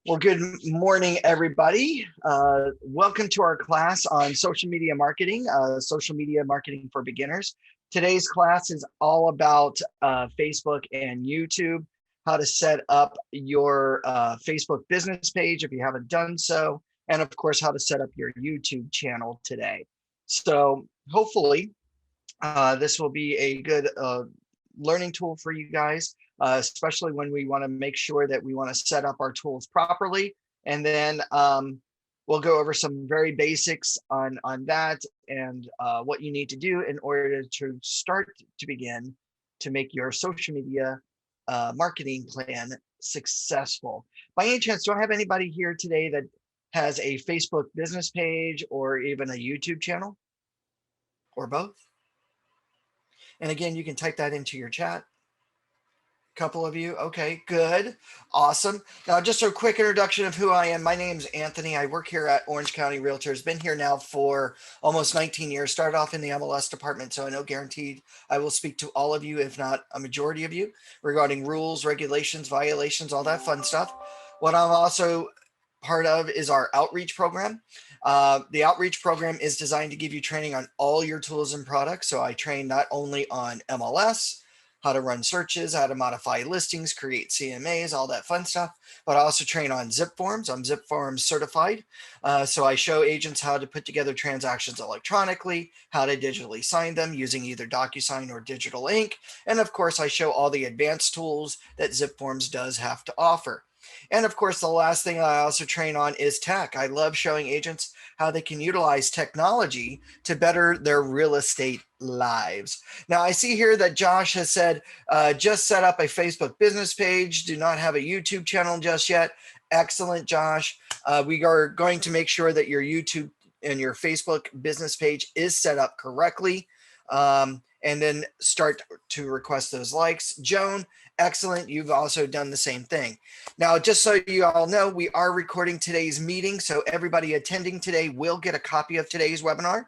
Well, good morning, everybody. Welcome to our class on social media marketing for beginners. Today's class is all about Facebook and YouTube, how to set up your Facebook business page if you haven't done so, and of course, how to set up your YouTube channel today. So hopefully, this will be a good learning tool for you guys, especially when we want to make sure that we want to set up our tools properly. And then we'll go over some very basics on that and what you need to do in order to start to begin to make your social media marketing plan successful. By any chance, do I have anybody here today that has a Facebook business page or even a YouTube channel or both? And again, you can type that into your chat. Couple of you. Okay, good. Awesome. Now, just a quick introduction of who I am. My name's Anthony. I work here at Orange County Realtors. Been here now for almost 19 years. Started off in the MLS department, so I know guaranteed I will speak to all of you, if not a majority of you, regarding rules, regulations, violations, all that fun stuff. What I'm also part of is our outreach program. The outreach program is designed to give you training on all your tools and products. So I train not only on MLS, how to run searches, how to modify listings, create CMAs, all that fun stuff. But I also train on zip forms. I'm zip forms certified. So I show agents how to put together transactions electronically, how to digitally sign them using either DocuSign or digital ink. And of course, I show all the advanced tools that zip forms does have to offer. And of course, the last thing I also train on is tech. I love showing agents how they can utilize technology to better their real estate lives. Now, I see here that Josh has said, just set up a Facebook business page, do not have a YouTube channel just yet. Excellent, Josh. We are going to make sure that your YouTube and your Facebook business page is set up correctly. And then start to request those likes. Joan, excellent. You've also done the same thing. Now, just so you all know, we are recording today's meeting, so everybody attending today will get a copy of today's webinar.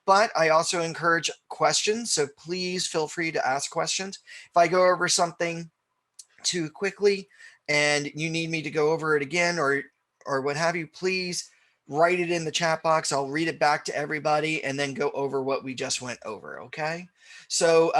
But I also encourage questions, so please feel free to ask questions. If I go over something too quickly and you need me to go over it again or what have you, please write it in the chat box. I'll read it back to everybody and then go over what we just went over, okay? So,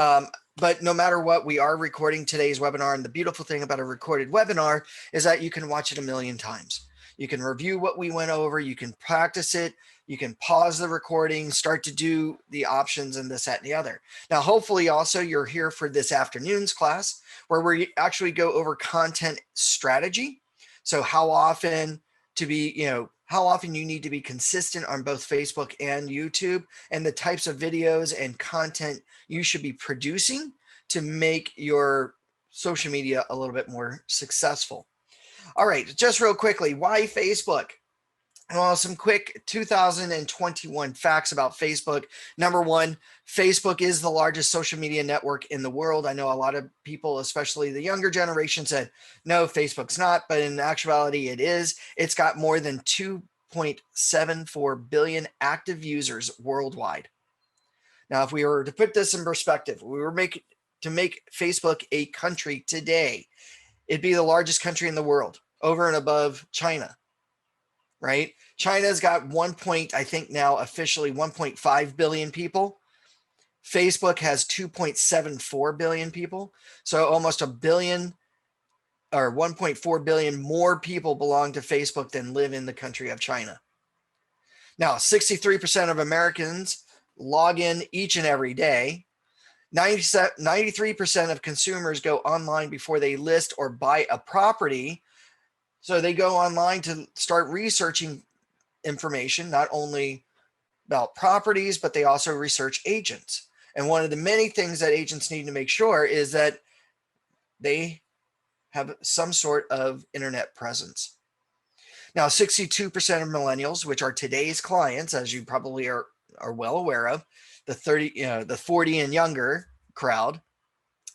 but no matter what, we are recording today's webinar. And the beautiful thing about a recorded webinar is that you can watch it a million times. You can review what we went over. You can practice it. You can pause the recording, start to do the options and this, that, and the other. Now, hopefully also you're here for this afternoon's class where we actually go over content strategy. So how often to be, how often you need to be consistent on both Facebook and YouTube, and the types of videos and content you should be producing to make your social media a little bit more successful. All right, just real quickly, why Facebook? Well, some quick 2021 facts about Facebook. Number one, Facebook is the largest social media network in the world. I know a lot of people, especially the younger generation, said, no, Facebook's not, but in actuality, it is. It's got more than 2.74 billion active users worldwide. Now, if we were to put this in perspective, we were to make Facebook a country today, it'd be the largest country in the world, over and above China. Right? China's got I think now officially 1.5 billion people. Facebook has 2.74 billion people. So almost a billion or 1.4 billion more people belong to Facebook than live in the country of China. Now, 63% of Americans log in each and every day. 93% of consumers go online before they list or buy a property. So they go online to start researching information, not only about properties, but they also research agents. And one of the many things that agents need to make sure is that they have some sort of internet presence. Now, 62% of millennials, which are today's clients, as you probably are well aware of, the 40 and younger crowd,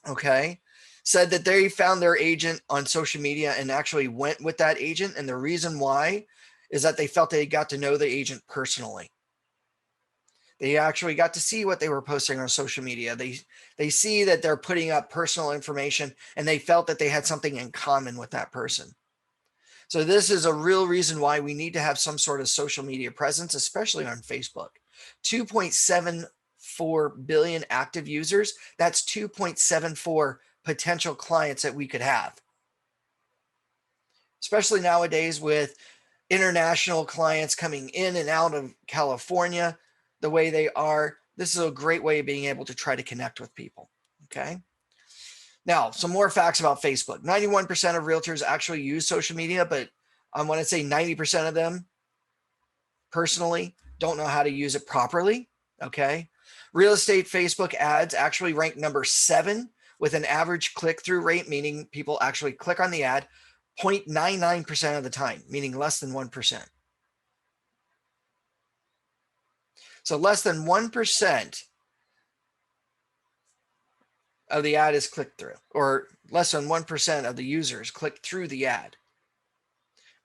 okay, said that they found their agent on social media and actually went with that agent. And the reason why is that they felt they got to know the agent personally. They actually got to see what they were posting on social media. They see that they're putting up personal information and they felt that they had something in common with that person. So this is a real reason why we need to have some sort of social media presence, especially on Facebook. 2.74 billion active users. That's 2.74 potential clients that we could have. Especially nowadays with international clients coming in and out of California the way they are. This is a great way of being able to try to connect with people. Okay. Now, some more facts about Facebook. 91% of realtors actually use social media, but I want to say 90% of them personally don't know how to use it properly. Okay. Real estate Facebook ads actually rank number 7 with an average click-through rate, meaning people actually click on the ad 0.99% of the time, meaning less than 1%. So less than 1% of the ad is clicked through, or less than 1% of the users click through the ad.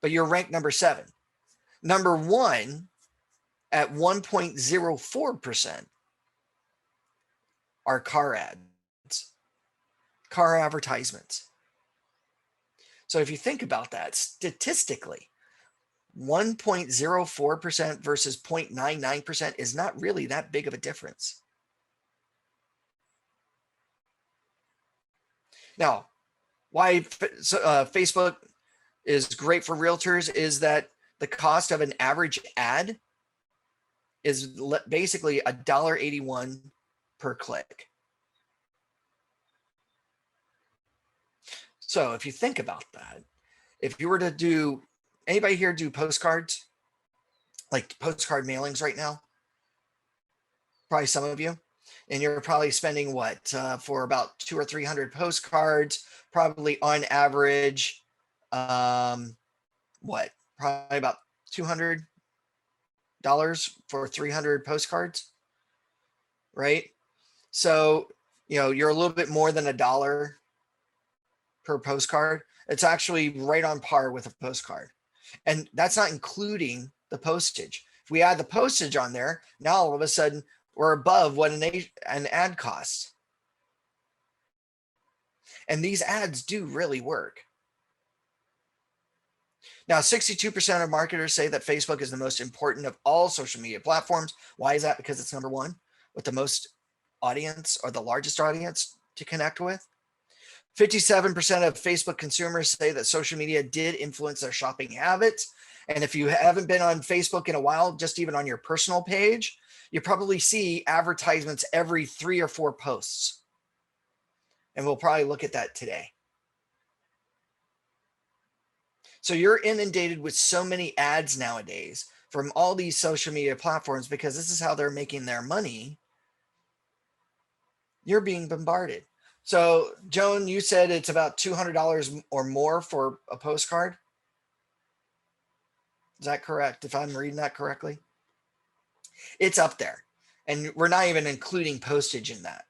But you're ranked number 7. Number 1 at 1.04% are car ads, car advertisements. So if you think about that statistically, 1.04% versus 0.99% is not really that big of a difference. Now, why Facebook is great for realtors is that the cost of an average ad is basically $1.81 per click. So if you think about that, if you were to do, anybody here do postcards, like postcard mailings right now? Probably some of you. And you're probably spending what, for about 200 or 300 postcards, probably on average, what, probably about $200 for 300 postcards, right? So, you're a little bit more than $1 per postcard. It's actually right on par with a postcard. And that's not including the postage. If we add the postage on there, now all of a sudden we're above what an ad costs. And these ads do really work. Now, 62% of marketers say that Facebook is the most important of all social media platforms. Why is that? Because it's number 1 with the most audience, or the largest audience to connect with. 57% of Facebook consumers say that social media did influence their shopping habits. And if you haven't been on Facebook in a while, just even on your personal page, you probably see advertisements every 3 or 4 posts. And we'll probably look at that today. So you're inundated with so many ads nowadays from all these social media platforms, because this is how they're making their money. You're being bombarded. So Joan, you said it's about $200 or more for a postcard. Is that correct? If I'm reading that correctly? It's up there. And we're not even including postage in that.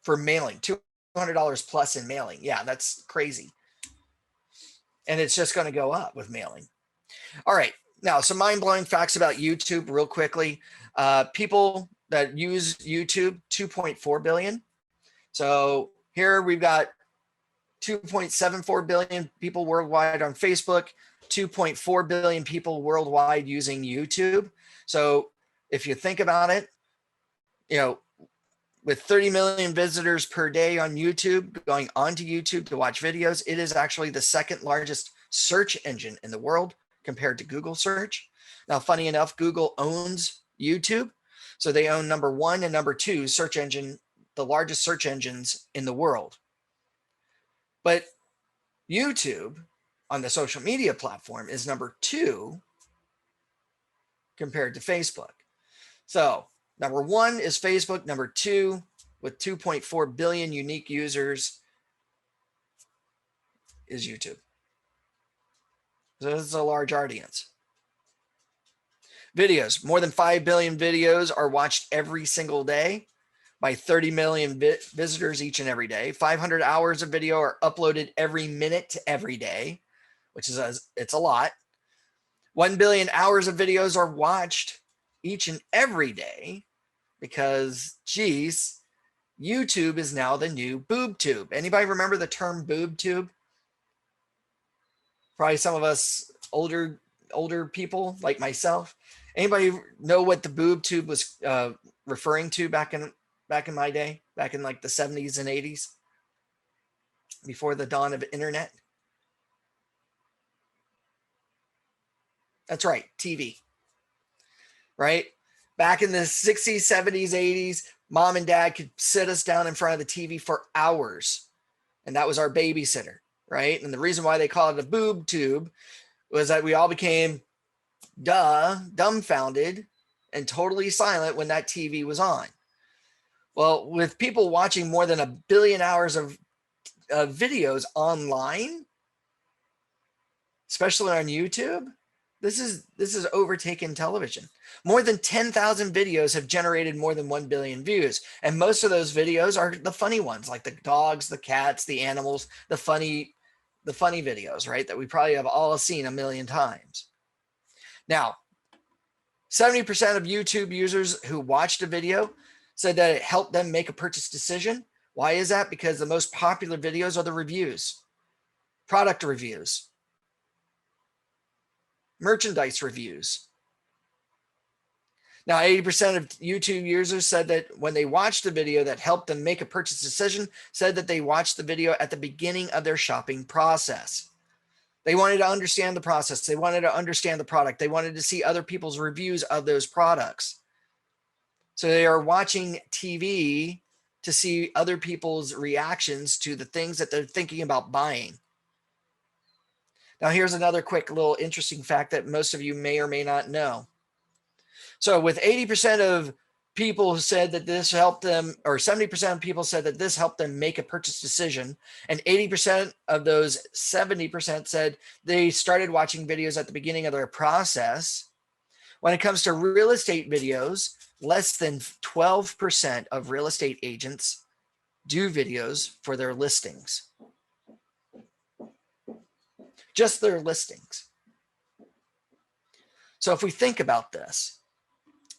For mailing, $200 plus in mailing. Yeah, that's crazy. And it's just going to go up with mailing. All right. Now, some mind-blowing facts about YouTube real quickly. People that use YouTube, 2.4 billion. So here we've got 2.74 billion people worldwide on Facebook, 2.4 billion people worldwide using YouTube. So if you think about it, with 30 million visitors per day on YouTube, going onto YouTube to watch videos, it is actually the second largest search engine in the world compared to Google search. Now, funny enough, Google owns YouTube. So they own number 1 and number 2 search engine, the largest search engines in the world. But YouTube on the social media platform is number 2 compared to Facebook. So number 1 is Facebook, number 2 with 2.4 billion unique users is YouTube. So this is a large audience. Videos, more than 5 billion videos are watched every single day by 30 million visitors each and every day. 500 hours of video are uploaded every minute every day, which is it's a lot. 1 billion hours of videos are watched each and every day, because geez, YouTube is now the new boob tube. Anybody remember the term boob tube? Probably some of us older people like myself. Anybody know what the boob tube was referring to back in my day, back in like the 70s and 80s, before the dawn of internet? That's right, TV. Right? Back in the 60s, 70s, 80s, mom and dad could sit us down in front of the TV for hours, and that was our babysitter, right? And the reason why they call it a boob tube was that we all became dumbfounded and totally silent when that TV was on. Well, with people watching more than 1 billion hours of videos online, especially on YouTube, this is overtaken television. More than 10,000 videos have generated more than 1 billion views. And most of those videos are the funny ones, like the dogs, the cats, the animals, the funny videos, right? That we probably have all seen 1 million times. Now, 70% of YouTube users who watched a video said that it helped them make a purchase decision. Why is that? Because the most popular videos are the reviews, product reviews, merchandise reviews. Now, 80% of YouTube users said that when they watched the video that helped them make a purchase decision, said that they watched the video at the beginning of their shopping process. They wanted to understand the process. They wanted to understand the product. They wanted to see other people's reviews of those products. So they are watching TV to see other people's reactions to the things that they're thinking about buying. Now, here's another quick little interesting fact that most of you may or may not know. So with 80% of people who said that this helped them, or 70% of people said that this helped them make a purchase decision, and 80% of those 70% said they started watching videos at the beginning of their process. When it comes to real estate videos, less than 12% of real estate agents do videos for their listings. Just their listings. So if we think about this,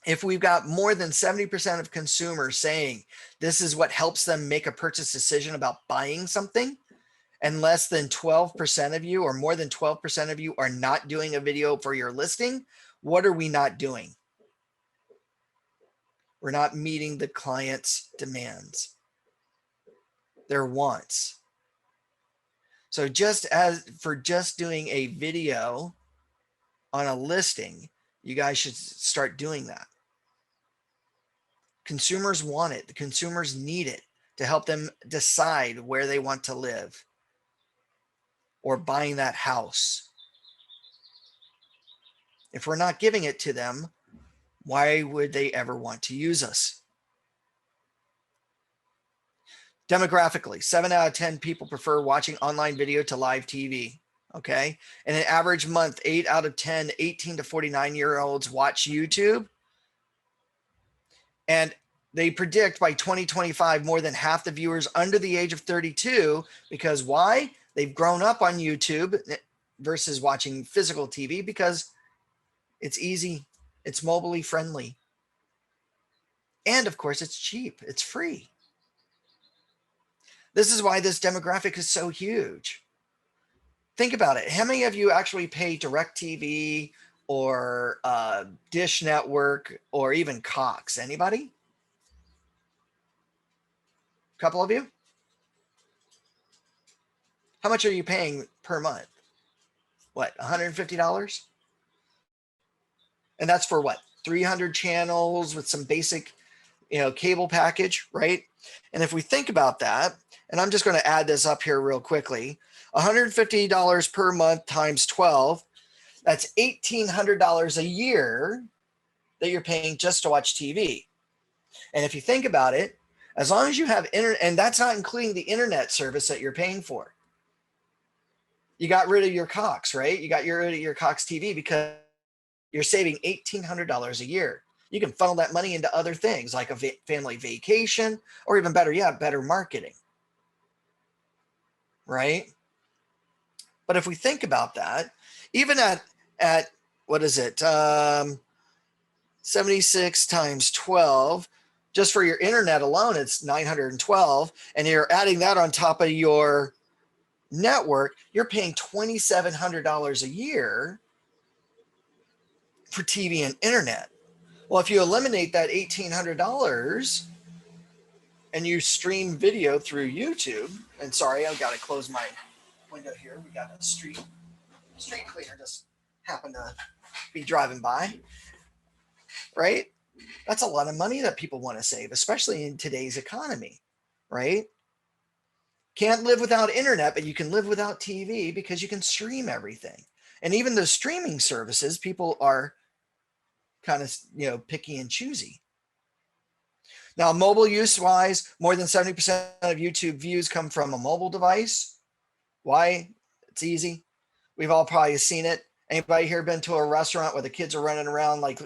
if we've got more than 70% of consumers saying this is what helps them make a purchase decision about buying something, and less than 12% of you, or more than 12% of you, are not doing a video for your listing, what are we not doing? We're not meeting the client's demands, their wants. So just as for just doing a video on a listing, you guys should start doing that. Consumers want it. The consumers need it to help them decide where they want to live or buying that house. If we're not giving it to them, why would they ever want to use us? Demographically, 7 out of 10 people prefer watching online video to live TV. Okay. In an average month, 8 out of 10 18 to 49-year-olds watch YouTube. And they predict by 2025, more than half the viewers under the age of 32, because why? They've grown up on YouTube versus watching physical TV, because it's easy, it's mobilely friendly. And of course, it's cheap, it's free. This is why this demographic is so huge. Think about it. How many of you actually pay DirecTV or Dish Network or even Cox? Anybody? A couple of you? How much are you paying per month? What, $150? And that's for what? 300 channels with some basic, cable package, right? And if we think about that, and I'm just going to add this up here real quickly, $150 per month times 12, that's $1,800 a year that you're paying just to watch TV. And if you think about it, as long as you have internet, and that's not including the internet service that you're paying for. You got rid of your Cox, right? You got rid of your Cox TV because you're saving $1,800 a year. You can funnel that money into other things like a family vacation, or even better, better marketing, right? But if we think about that, even at what is it, 76 times 12, Just for your internet alone, it's 912, and you're adding that on top of your network, you're paying $2,700 a year for TV and internet. Well, if you eliminate that $1,800 and you stream video through YouTube, and sorry, I've got to close my window here. We got a street cleaner just happened to be driving by, right? That's a lot of money that people want to save, especially in today's economy, right? Can't live without internet, but you can live without TV because you can stream everything. And even the streaming services, people are kind of, picky and choosy. Now, mobile use wise, more than 70% of YouTube views come from a mobile device. Why? It's easy. We've all probably seen it. Anybody here been to a restaurant where the kids are running around like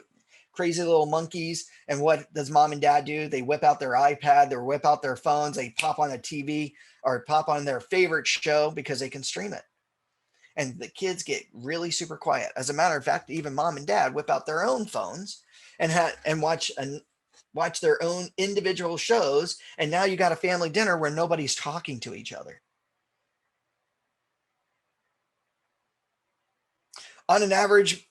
crazy little monkeys? And what does mom and dad do? They whip out their iPad, they whip out their phones, they pop on a TV or pop on their favorite show because they can stream it. And the kids get really super quiet. As a matter of fact, even mom and dad whip out their own phones and watch their own individual shows. And now you got a family dinner where nobody's talking to each other. On an average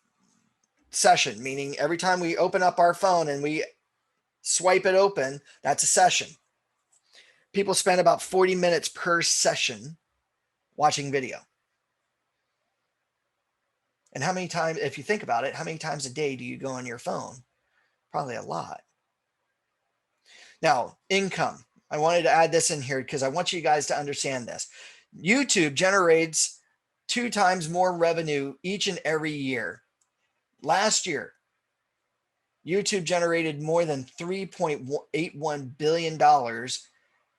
session, meaning every time we open up our phone and we swipe it open, that's a session. People spend about 40 minutes per session watching video. And how many times, if you think about it, how many times a day do you go on your phone? Probably a lot. Now, income. I wanted to add this in here because I want you guys to understand this. YouTube generates 2 times more revenue each and every year. Last year, YouTube generated more than $3.81 billion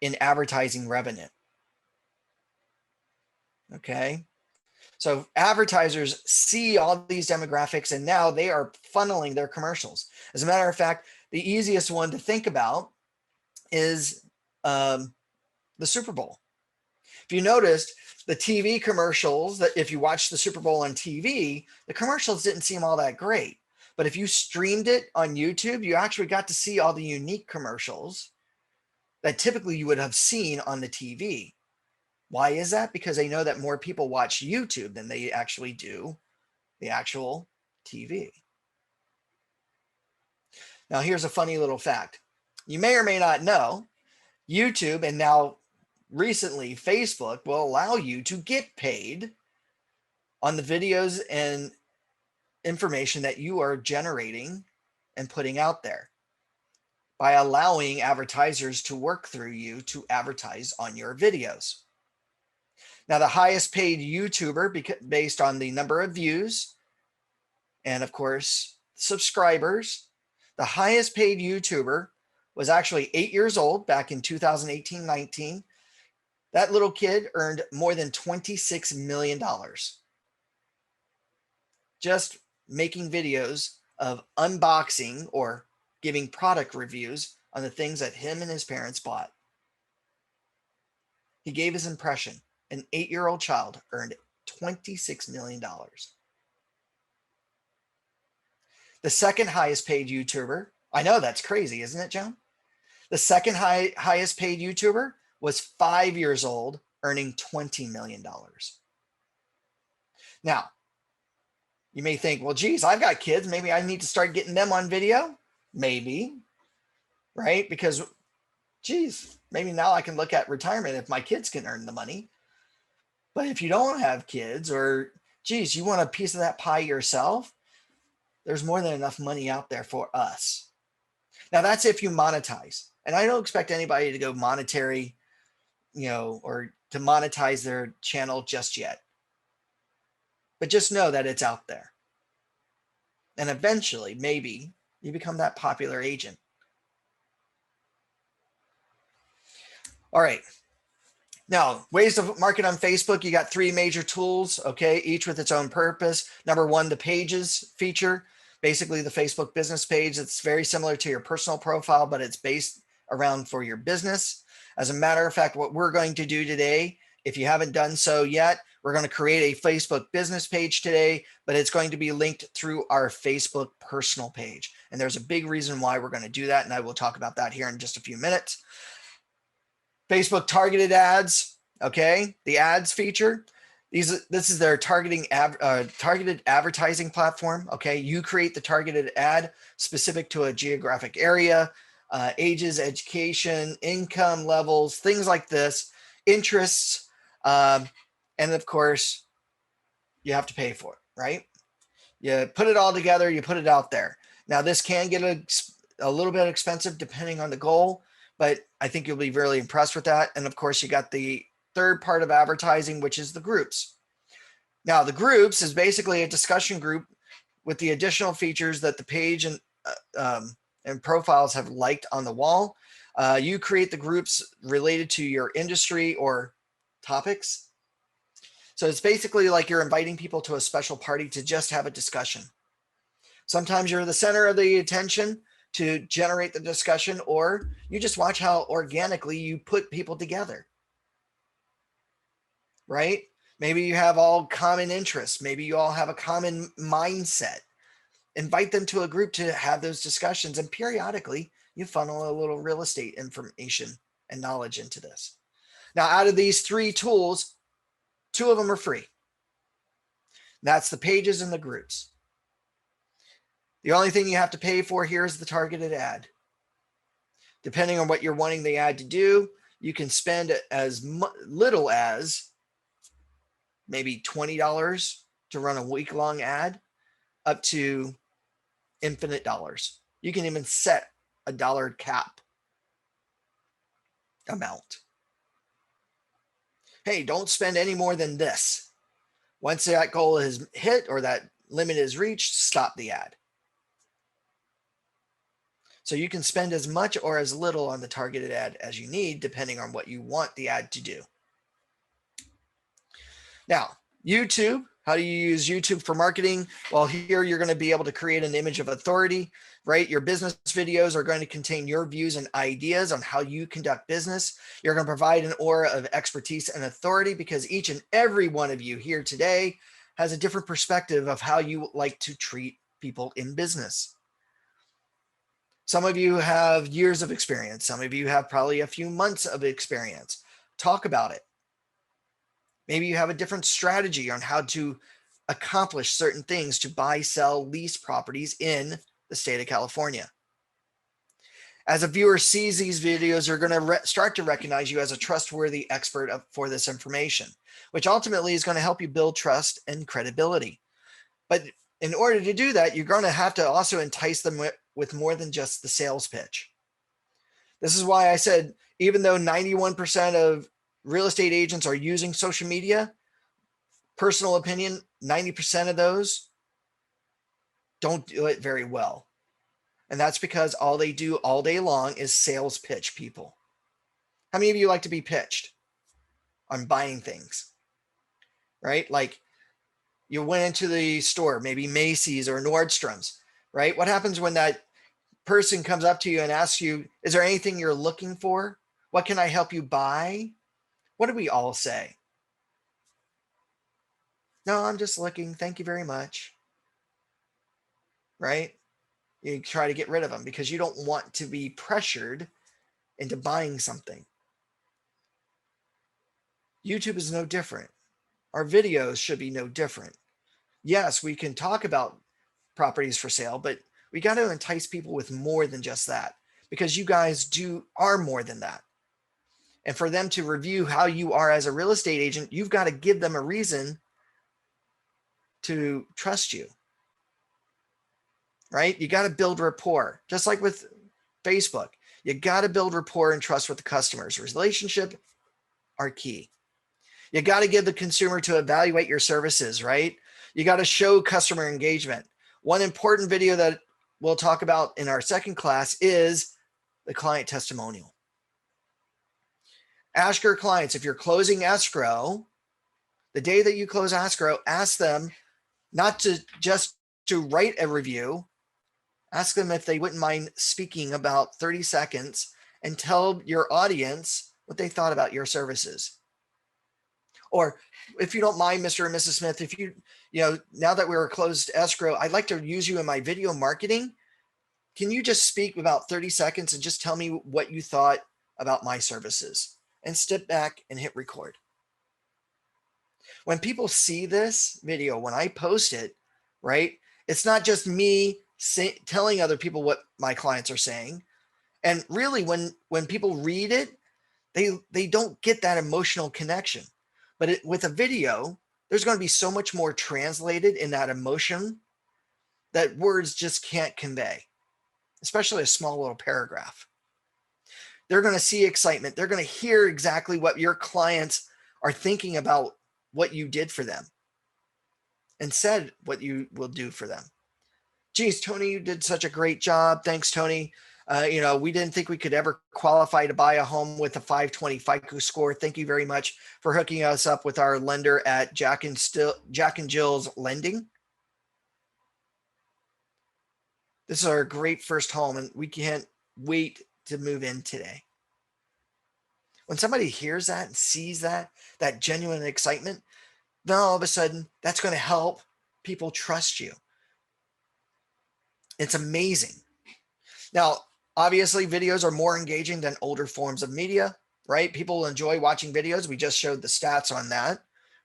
in advertising revenue. Okay. So advertisers see all these demographics and now they are funneling their commercials. As a matter of fact, the easiest one to think about is the Super Bowl. If you noticed, the TV commercials, that if you watched the Super Bowl on TV, the commercials didn't seem all that great. But if you streamed it on YouTube, you actually got to see all the unique commercials that typically you would have seen on the TV. Why is that? Because they know that more people watch YouTube than they actually do the actual TV. Now, here's a funny little fact. You may or may not know, YouTube and now recently Facebook will allow you to get paid on the videos and information that you are generating and putting out there by allowing advertisers to work through you to advertise on your videos. Now, the highest paid YouTuber, based on the number of views and, of course, subscribers, the highest paid YouTuber was actually 8 years old back in 2018-19. That little kid earned more than $26 million just making videos of unboxing or giving product reviews on the things that him and his parents bought. He gave his impression. An 8-year-old child earned $26 million. The second highest paid YouTuber, I know that's crazy, isn't it, Joan? The second highest paid YouTuber was 5 years old, earning $20 million. Now, you may think, well, geez, I've got kids. Maybe I need to start getting them on video. Maybe, right? Because, geez, maybe now I can look at retirement if my kids can earn the money. But if you don't have kids or, geez, you want a piece of that pie yourself, there's more than enough money out there for us. Now, that's if you monetize. And I don't expect anybody to go monetary, or to monetize their channel just yet. But just know that it's out there. And eventually, maybe you become that popular agent. All right. Now, ways to market on Facebook, you got 3 major tools, okay, each with its own purpose. Number 1, the pages feature, basically the Facebook business page. It's very similar to your personal profile, but it's based around for your business. As a matter of fact, what we're going to do today, if you haven't done so yet, we're going to create a Facebook business page today, but it's going to be linked through our Facebook personal page. And there's a big reason why we're going to do that. And I will talk about that here in just a few minutes. Facebook targeted ads. Okay. The ads feature. This is their targeted advertising platform. Okay. You create the targeted ad specific to a geographic area, ages, education, income levels, things like this, interests. And of course, you have to pay for it, right? You put it all together, you put it out there. Now, this can get a little bit expensive depending on the goal, but I think you'll be really impressed with that. And of course, you got the third part of advertising, which is the groups. Now, the groups is basically a discussion group with the additional features that the page and profiles have liked on the wall. You create the groups related to your industry or topics. So it's basically like you're inviting people to a special party to just have a discussion. Sometimes you're the center of the attention to generate the discussion, or you just watch how organically you put people together, right? Maybe you have all common interests. Maybe you all have a common mindset. Invite them to a group to have those discussions, and periodically you funnel a little real estate information and knowledge into this. Now, out of these three tools, 2 of them are free. That's the pages and the groups. The only thing you have to pay for here is the targeted ad. Depending on what you're wanting the ad to do, you can spend as little as maybe $20 to run a week-long ad, up to infinite dollars. You can even set a dollar cap amount. Hey, don't spend any more than this. Once that goal is hit or that limit is reached, stop the ad. So you can spend as much or as little on the targeted ad as you need, depending on what you want the ad to do. Now, YouTube, how do you use YouTube for marketing? Well, here you're going to be able to create an image of authority, right? Your business videos are going to contain your views and ideas on how you conduct business. You're going to provide an aura of expertise and authority because each and every one of you here today has a different perspective of how you like to treat people in business. Some of you have years of experience. Some of you have probably a few months of experience. Talk about it. Maybe you have a different strategy on how to accomplish certain things to buy, sell, lease properties in the state of California. As a viewer sees these videos, you're going to start to recognize you as a trustworthy expert for this information, which ultimately is going to help you build trust and credibility. But in order to do that, you're going to have to also entice them with more than just the sales pitch. This is why I said, even though 91% of real estate agents are using social media, personal opinion, 90% of those don't do it very well. And that's because all they do all day long is sales pitch people. How many of you like to be pitched on buying things, right? Like you went into the store, maybe Macy's or Nordstrom's, right? What happens when that person comes up to you and asks you, is there anything you're looking for? What can I help you buy? What do we all say? No, I'm just looking. Thank you very much. Right? You try to get rid of them because you don't want to be pressured into buying something. YouTube is no different. Our videos should be no different. Yes, we can talk about properties for sale, but we got to entice people with more than just that, because you guys are more than that. And for them to review how you are as a real estate agent, you've got to give them a reason to trust you, right? You got to build rapport, just like with Facebook. You got to build rapport and trust with the customers. Relationship are key. You got to give the consumer to evaluate your services, right? You got to show customer engagement. One important video that we'll talk about in our second class is the client testimonial. Ask your clients, if you're closing escrow, the day that you close escrow, ask them not to just to write a review. Ask them if they wouldn't mind speaking about 30 seconds and tell your audience what they thought about your services. Or if you don't mind, Mr. and Mrs. Smith, now that we're closed escrow, I'd like to use you in my video marketing. can you just speak about 30 seconds and just tell me what you thought about my services? And step back and hit record. When people see this video, when I post it, right, it's not just me telling other people what my clients are saying. And really, when people read it, they don't get that emotional connection. But with a video, there's going to be so much more translated in that emotion that words just can't convey, especially a small little paragraph. They're going to see excitement. They're going to hear exactly what your clients are thinking about what you did for them and said what you will do for them. Geez, Tony, you did such a great job. Thanks, Tony. We didn't think we could ever qualify to buy a home with a 520 FICO score. Thank you very much for hooking us up with our lender at Jack and Jill's Lending. This is our great first home, and we can't wait to move in today. When somebody hears that and sees that genuine excitement, then all of a sudden, that's going to help people trust you. It's amazing. Now, obviously, videos are more engaging than older forms of media, right? People enjoy watching videos. We just showed the stats on that,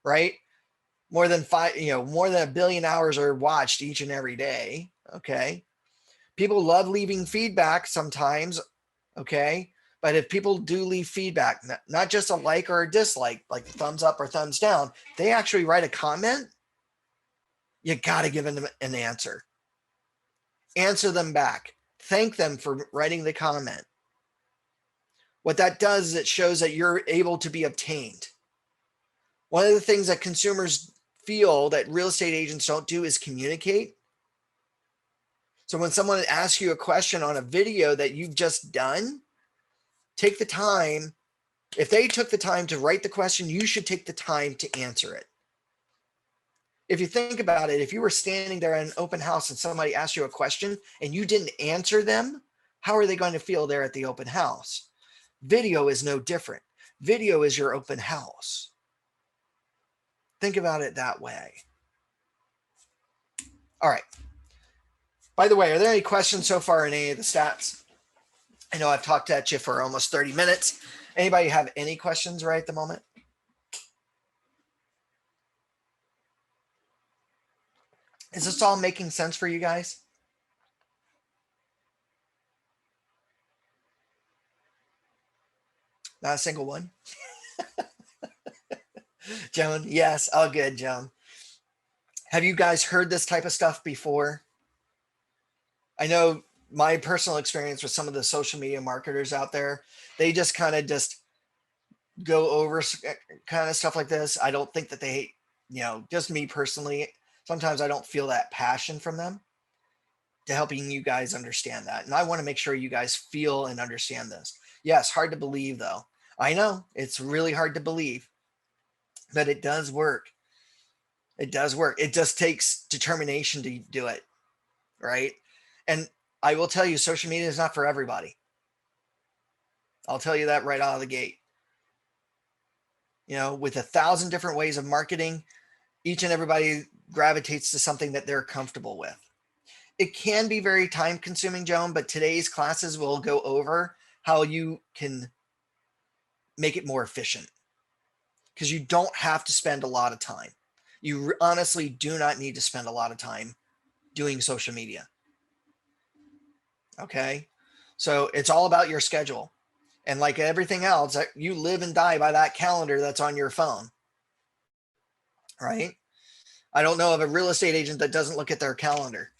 right? More than 1 billion hours are watched each and every day, okay? People love leaving feedback sometimes, okay? But if people do leave feedback, not just a like or a dislike, like thumbs up or thumbs down, they actually write a comment, you got to give them an answer. Answer them back. Thank them for writing the comment. What that does is it shows that you're able to be obtained. One of the things that consumers feel that real estate agents don't do is communicate. So when someone asks you a question on a video that you've just done, take the time. If they took the time to write the question, you should take the time to answer it. If you think about it, if you were standing there in an open house and somebody asked you a question and you didn't answer them, how are they going to feel there at the open house? Video is no different. Video is your open house. Think about it that way. All right. By the way, are there any questions so far in any of the stats? I know I've talked at you for almost 30 minutes. Anybody have any questions right at the moment? Is this all making sense for you guys? Not a single one? Joan, yes, all good, Joan. Have you guys heard this type of stuff before? I know my personal experience with some of the social media marketers out there, they just kind of just go over kind of stuff like this. I don't think that they, just me personally, sometimes I don't feel that passion from them to helping you guys understand that. And I want to make sure you guys feel and understand this. Yes, hard to believe though. I know it's really hard to believe, but it does work. It does work. It just takes determination to do it, right? And I will tell you, social media is not for everybody. I'll tell you that right out of the gate. With 1,000 different ways of marketing, each and everybody gravitates to something that they're comfortable with. It can be very time consuming, Joan, but today's classes will go over how you can make it more efficient, because you don't have to spend a lot of time. You honestly do not need to spend a lot of time doing social media. Okay. So it's all about your schedule. And like everything else, you live and die by that calendar that's on your phone. Right? I don't know of a real estate agent that doesn't look at their calendar.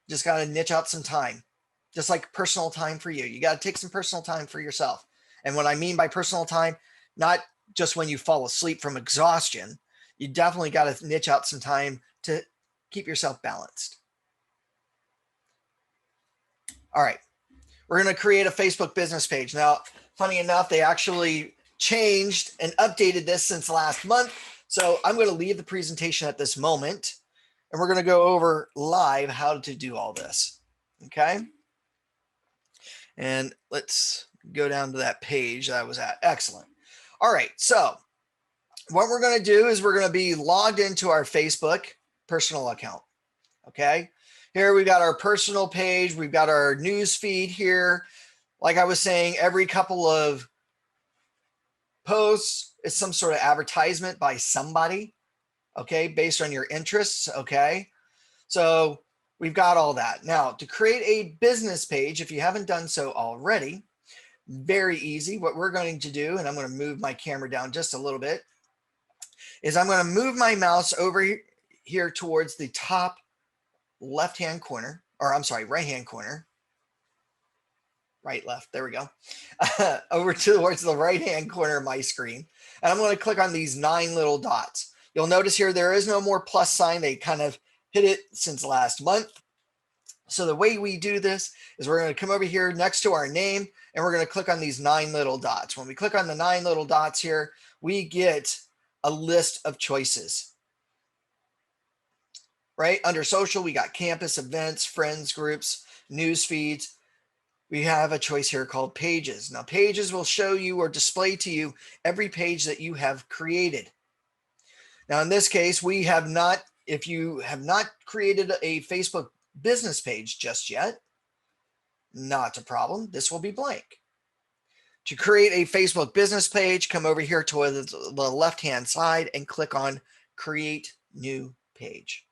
Just got to niche out some time, just like personal time for you. You got to take some personal time for yourself. And what I mean by personal time, not just when you fall asleep from exhaustion, you definitely got to niche out some time to keep yourself balanced. All right. We're going to create a Facebook business page. Now, funny enough, they actually changed and updated this since last month. So I'm going to leave the presentation at this moment, and we're going to go over live how to do all this. Okay. And let's go down to that page that I was at. Excellent. All right. So what we're going to do is we're going to be logged into our Facebook personal account. Okay. Here we've got our personal page. We've got our news feed here. Like I was saying, every couple of posts is some sort of advertisement by somebody, okay, based on your interests, okay? So we've got all that. Now, to create a business page, if you haven't done so already, very easy. What we're going to do, and I'm going to move my camera down just a little bit, is I'm going to move my mouse over here towards the top left-hand corner, or I'm sorry, right-hand corner. Right, left, there we go. Over towards the right-hand corner of my screen. And I'm going to click on these 9 little dots. You'll notice here there is no more plus sign. They kind of hit it since last month. So the way we do this is we're going to come over here next to our name, and we're going to click on these 9 little dots. When we click on the 9 little dots here, we get a list of choices. Right under social, we got campus, events, friends, groups, news feeds. We have a choice here called pages. Now, pages will show you or display to you every page that you have created. Now, in this case, we have not, if you have not created a Facebook business page just yet, not a problem. This will be blank. To create a Facebook business page, come over here to the left-hand side and click on Create New Page.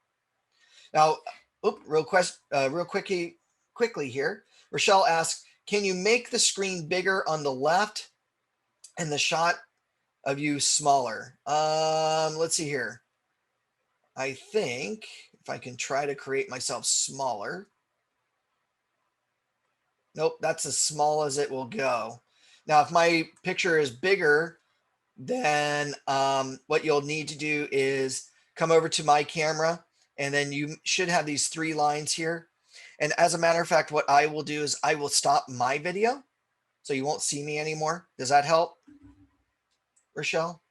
Now, real quickly here, Rochelle asks, can you make the screen bigger on the left and the shot of you smaller? Let's see here. I think if I can try to create myself smaller. Nope, that's as small as it will go. Now, if my picture is bigger, then what you'll need to do is come over to my camera, and then you should have these 3 lines here. And as a matter of fact, what I will do is I will stop my video so you won't see me anymore. Does that help, Rochelle?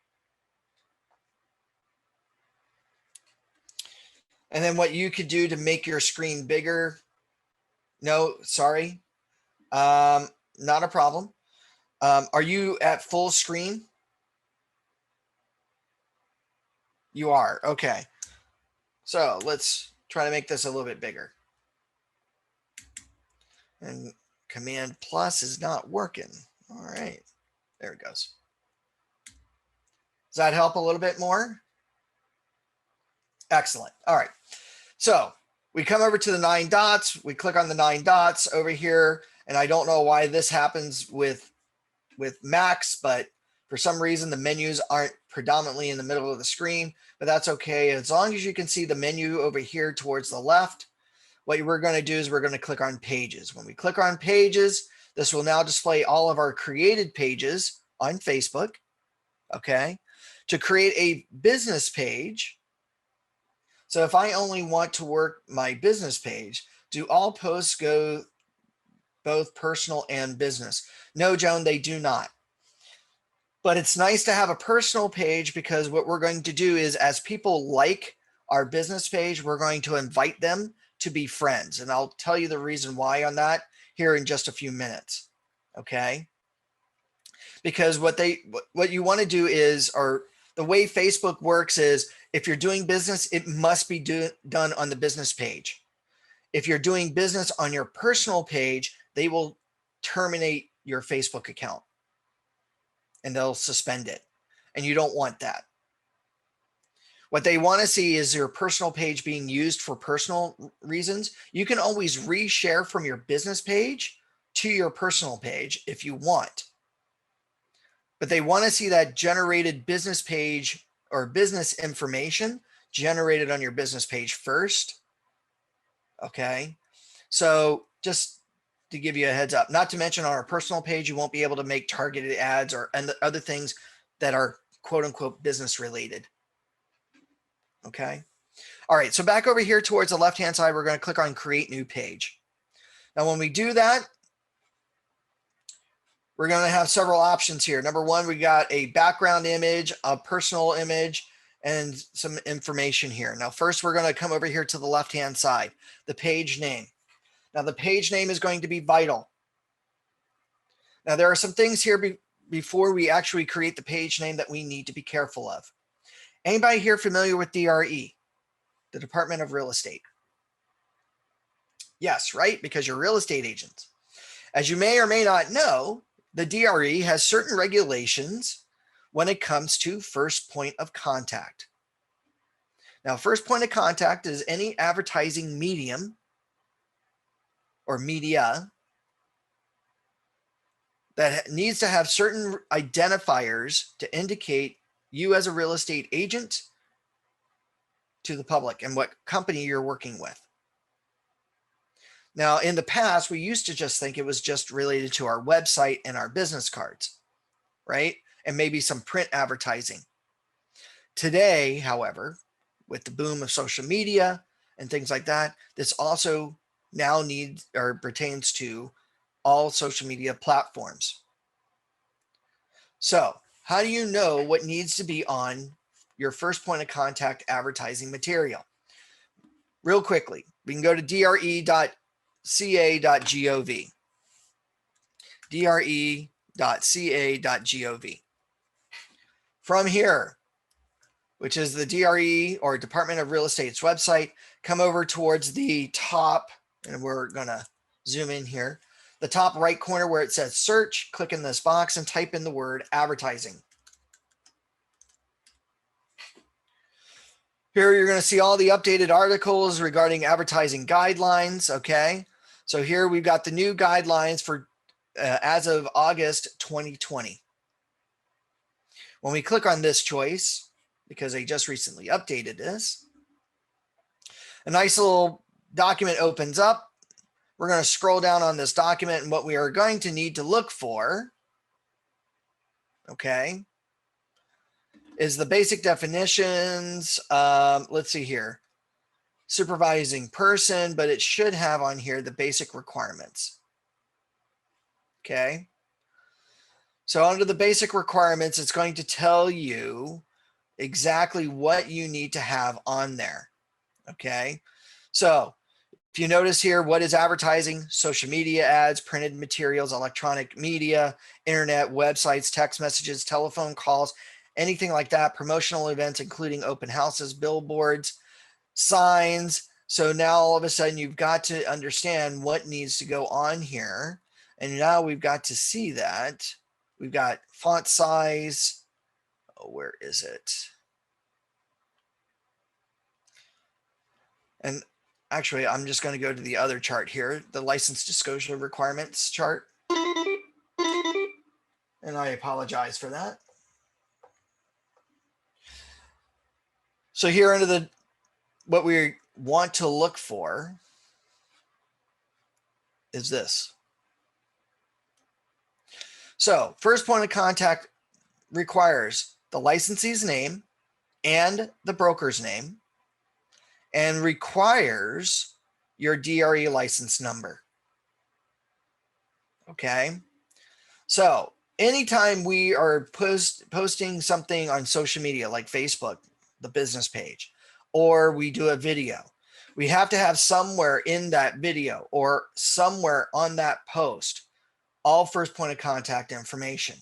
And then what you could do to make your screen bigger. No, sorry. Not a problem. Are you at full screen? You are. Okay. So let's try to make this a little bit bigger. And Command plus is not working. All right. There it goes. Does that help a little bit more? Excellent. All right. So we come over to the 9 dots. We click on the 9 dots over here. And I don't know why this happens with Macs, but for some reason, the menus aren't predominantly in the middle of the screen, but that's okay. As long as you can see the menu over here towards the left, what we're going to do is we're going to click on pages. When we click on pages, this will now display all of our created pages on Facebook. Okay. To create a business page. So if I only want to work my business page, do all posts go both personal and business? No, Joan, they do not. But it's nice to have a personal page, because what we're going to do is, as people like our business page, we're going to invite them to be friends. And I'll tell you the reason why on that here in just a few minutes. Okay. Because what you want to do is, or the way Facebook works is, if you're doing business, it must be done on the business page. If you're doing business on your personal page, they will terminate your Facebook account and they'll suspend it. And you don't want that. What they want to see is your personal page being used for personal reasons. You can always reshare from your business page to your personal page if you want. But they want to see that generated business page or business information generated on your business page first. Okay. So just to give you a heads up, not to mention on our personal page, you won't be able to make targeted ads and other things that are quote unquote business related. Okay. All right. So back over here towards the left-hand side, we're going to click on create new page. Now, when we do that, we're going to have several options here. Number one, we got a background image, a personal image, and some information here. Now, first, we're going to come over here to the left-hand side, the page name. Now, the page name is going to be vital. Now, there are some things here before we actually create the page name that we need to be careful of. Anybody here familiar with DRE, the Department of Real Estate? Yes, right? Because you're real estate agents. As you may or may not know, the DRE has certain regulations when it comes to first point of contact. Now, first point of contact is any advertising medium or media that needs to have certain identifiers to indicate you as a real estate agent to the public and what company you're working with. Now, in the past, we used to just think it was just related to our website and our business cards, right? And maybe some print advertising. Today, however, with the boom of social media and things like that, this also now needs or pertains to all social media platforms. So, how do you know what needs to be on your first point of contact advertising material? Real quickly, we can go to dre.ca.gov. dre.ca.gov. From here, which is the DRE or Department of Real Estate's website, come over towards the top, and we're going to zoom in here. The top right corner where it says search, click in this box and type in the word advertising. Here you're going to see all the updated articles regarding advertising guidelines. Okay, so here we've got the new guidelines for as of August 2020. When we click on this choice, because they just recently updated this, a nice little document opens up. We're going to scroll down on this document, and what we are going to need to look for, okay, is the basic definitions. Let's see here. Supervising person, but it should have on here the basic requirements. Okay. So under the basic requirements, it's going to tell you exactly what you need to have on there. Okay. So if you notice here, what is advertising? Social media ads, printed materials, electronic media, internet, websites, text messages, telephone calls, anything like that, promotional events, including open houses, billboards, signs. So now all of a sudden you've got to understand what needs to go on here. And now we've got to see that. We've got font size. Oh, where is it? And actually, I'm just going to go to the other chart here, the license disclosure requirements chart. And I apologize for that. So here under the, what we want to look for is this. So first point of contact requires the licensee's name and the broker's name, and requires your DRE license number. Okay. So anytime we are posting something on social media like Facebook, the business page, or we do a video, we have to have somewhere in that video or somewhere on that post all first point of contact information.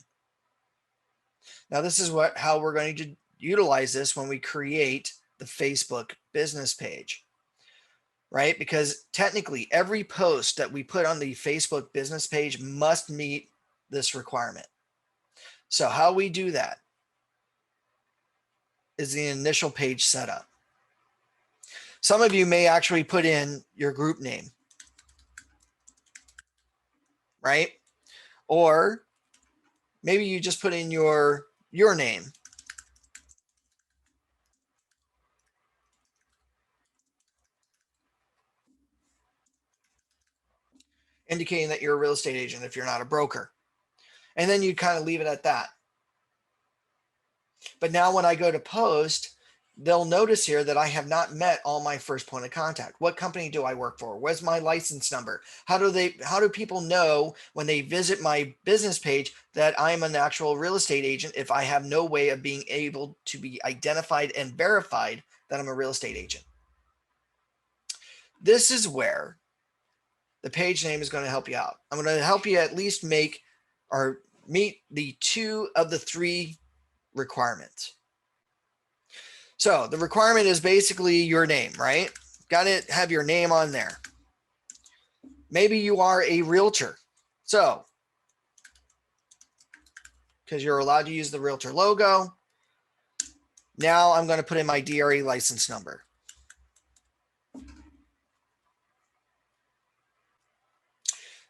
Now this is how we're going to utilize this when we create the Facebook business page, right? Because technically every post that we put on the Facebook business page must meet this requirement. So how we do that is the initial page setup. Some of you may actually put in your group name, right? Or maybe you just put in your name. Indicating that you're a real estate agent if you're not a broker. And then you kind of leave it at that. But now when I go to post, they'll notice here that I have not met all my first point of contact. What company do I work for? Where's my license number? How do people know when they visit my business page that I'm an actual real estate agent if I have no way of being able to be identified and verified that I'm a real estate agent? This is where the page name is going to help you out. I'm going to help you at least make or meet the 2 of the 3 requirements. So the requirement is basically your name, right? Got to have your name on there. Maybe you are a realtor. So, because you're allowed to use the realtor logo, now I'm going to put in my DRE license number.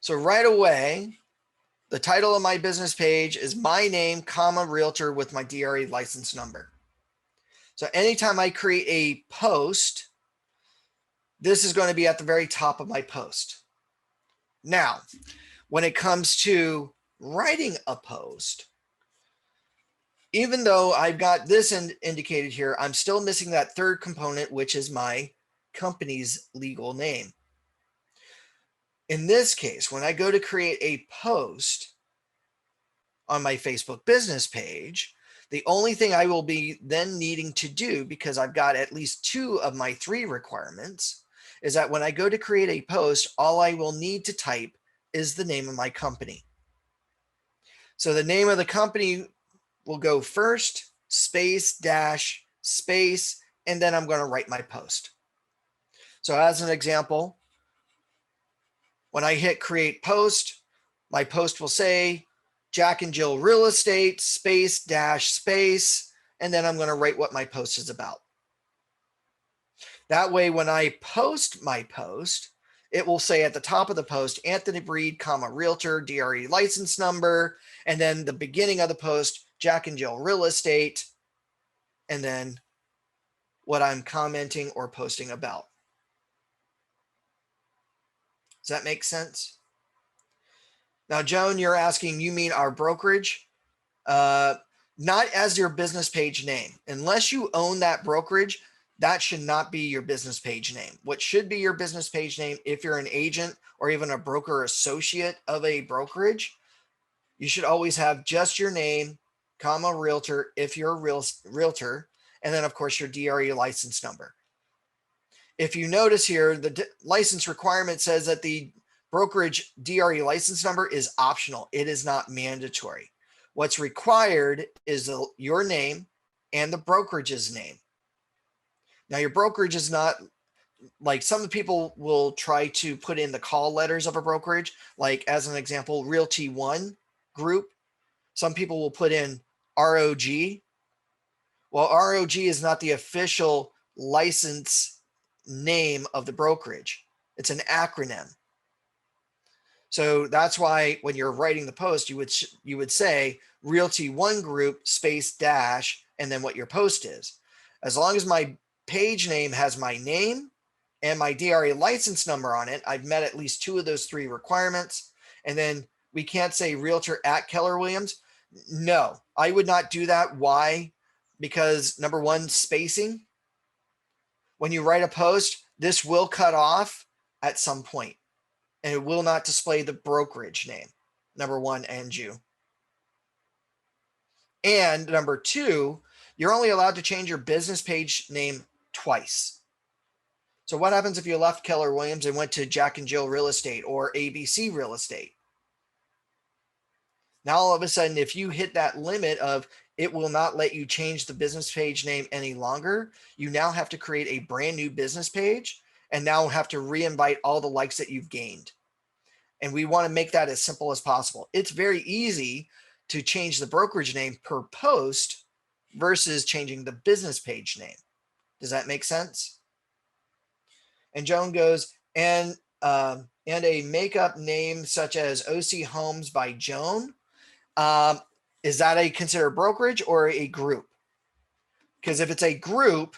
So right away, the title of my business page is my name, comma, realtor with my DRE license number. So anytime I create a post, this is going to be at the very top of my post. Now, when it comes to writing a post, even though I've got this indicated here, I'm still missing that third component, which is my company's legal name. In this case, when I go to create a post on my Facebook business page, the only thing I will be then needing to do, because I've got at least 2 of my 3 requirements, is that when I go to create a post, all I will need to type is the name of my company. So the name of the company will go first, space, dash, space, and then I'm going to write my post. So as an example, when I hit create post, my post will say Jack and Jill Real Estate, space, dash, space, and then I'm going to write what my post is about. That way, when I post my post, it will say at the top of the post, Anthony Breed, comma, realtor, DRE license number, and then the beginning of the post, Jack and Jill Real Estate, and then what I'm commenting or posting about. Does that make sense? Now, Joan, you're asking, you mean our brokerage? Not as your business page name. Unless you own that brokerage, that should not be your business page name. What should be your business page name, if you're an agent or even a broker associate of a brokerage, you should always have just your name, comma, realtor, if you're a realtor, and then of course your DRE license number. If you notice here, the license requirement says that the brokerage DRE license number is optional. It is not mandatory. What's required is your name and the brokerage's name. Now, your brokerage is not like some people will try to put in the call letters of a brokerage, like as an example, Realty One Group. Some people will put in ROG. Well, ROG is not the official license name of the brokerage. It's an acronym. So that's why when you're writing the post, you would say Realty One Group space dash and then what your post is. As long as my page name has my name and my DRE license number on it, I've met at least 2 of those 3 requirements. And then we can't say realtor at Keller Williams. No, I would not do that. Why? Because number one, spacing. When you write a post, this will cut off at some point, and it will not display the brokerage name, number one, and you. And number 2, you're only allowed to change your business page name twice. So what happens if you left Keller Williams and went to Jack and Jill Real Estate or ABC Real Estate? Now, all of a sudden, if you hit that limit of it will not let you change the business page name any longer, you now have to create a brand new business page and now have to re-invite all the likes that you've gained. And we want to make that as simple as possible. It's very easy to change the brokerage name per post versus changing the business page name. Does that make sense? And Joan goes, and a makeup name such as OC Homes by Joan. Is that a considered brokerage or a group? Because if it's a group,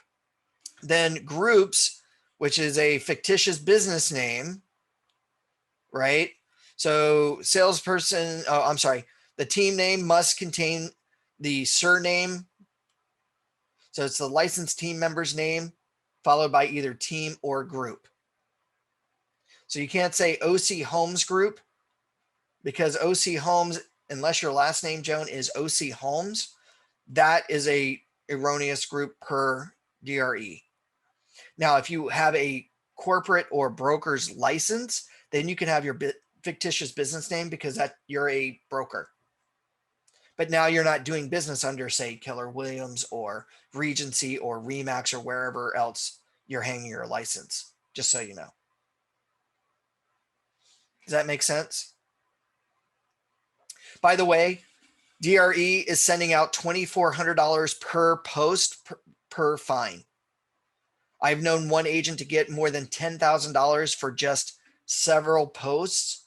then groups, which is a fictitious business name, right? So salesperson, the team name must contain the surname. So it's the licensed team member's name followed by either team or group. So you can't say OC Homes Group, because OC Homes, unless your last name, Joan, is OC Homes, that is a erroneous group per DRE. Now, if you have a corporate or broker's license, then you can have your fictitious business name because that you're a broker. But now you're not doing business under, say, Keller Williams or Regency or Remax or wherever else you're hanging your license, just so you know. Does that make sense? By the way, DRE is sending out $2,400 per post per fine. I've known one agent to get more than $10,000 for just several posts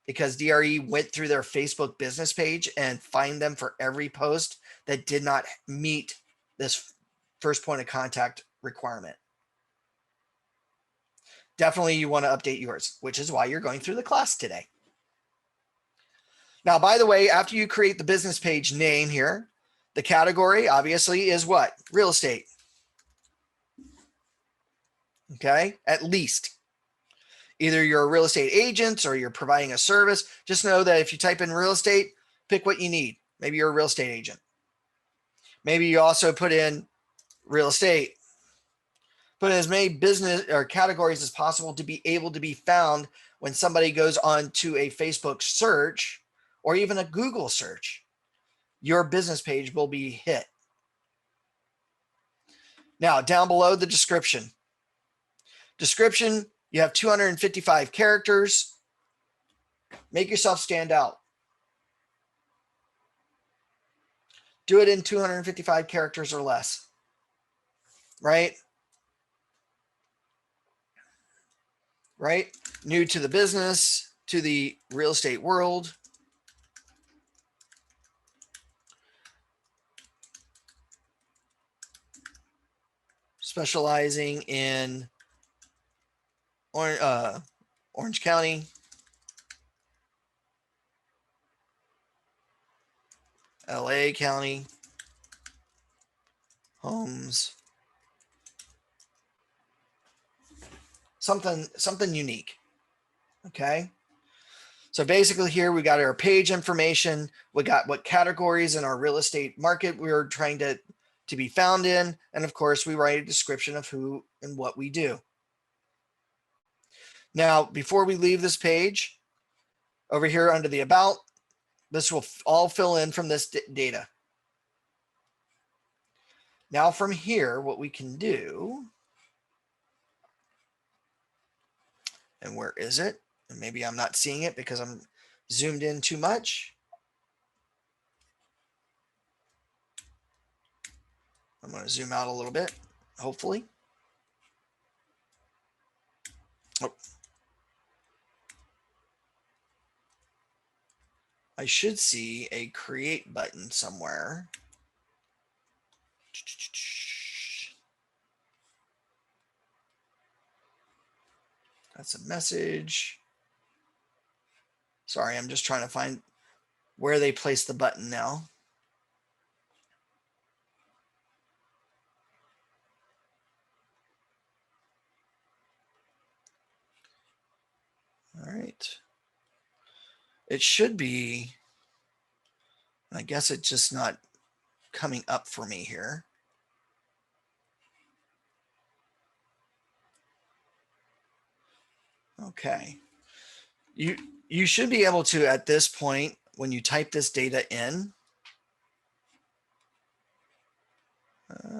because DRE went through their Facebook business page and fined them for every post that did not meet this first point of contact requirement. Definitely you want to update yours, which is why you're going through the class today. Now, by the way, after you create the business page name here, the category obviously is what? Real estate. Okay, at least. Either you're a real estate agent or you're providing a service. Just know that if you type in real estate, pick what you need. Maybe you're a real estate agent. Maybe you also put in real estate. Put in as many business or categories as possible to be able to be found when somebody goes on to a Facebook search or even a Google search. Your business page will be hit. Now, down below the description. Description, you have 255 characters. Make yourself stand out. Do it in 255 characters or less, right? Right? New to the business, to the real estate world. Specializing in Orange County, LA County, homes, something unique. Okay. So basically here we got our page information. We got what categories in our real estate market we're trying to be found in. And of course we write a description of who and what we do. Now, before we leave this page, over here under the about, this will all fill in from this data. Now from here, what we can do, and where is it? And maybe I'm not seeing it because I'm zoomed in too much. I'm going to zoom out a little bit, hopefully. Oh. I should see a create button somewhere. That's a message. Sorry, I'm just trying to find where they place the button now. All right. It should be, I guess it's just not coming up for me here. Okay. You should be able to, at this point, when you type this data in,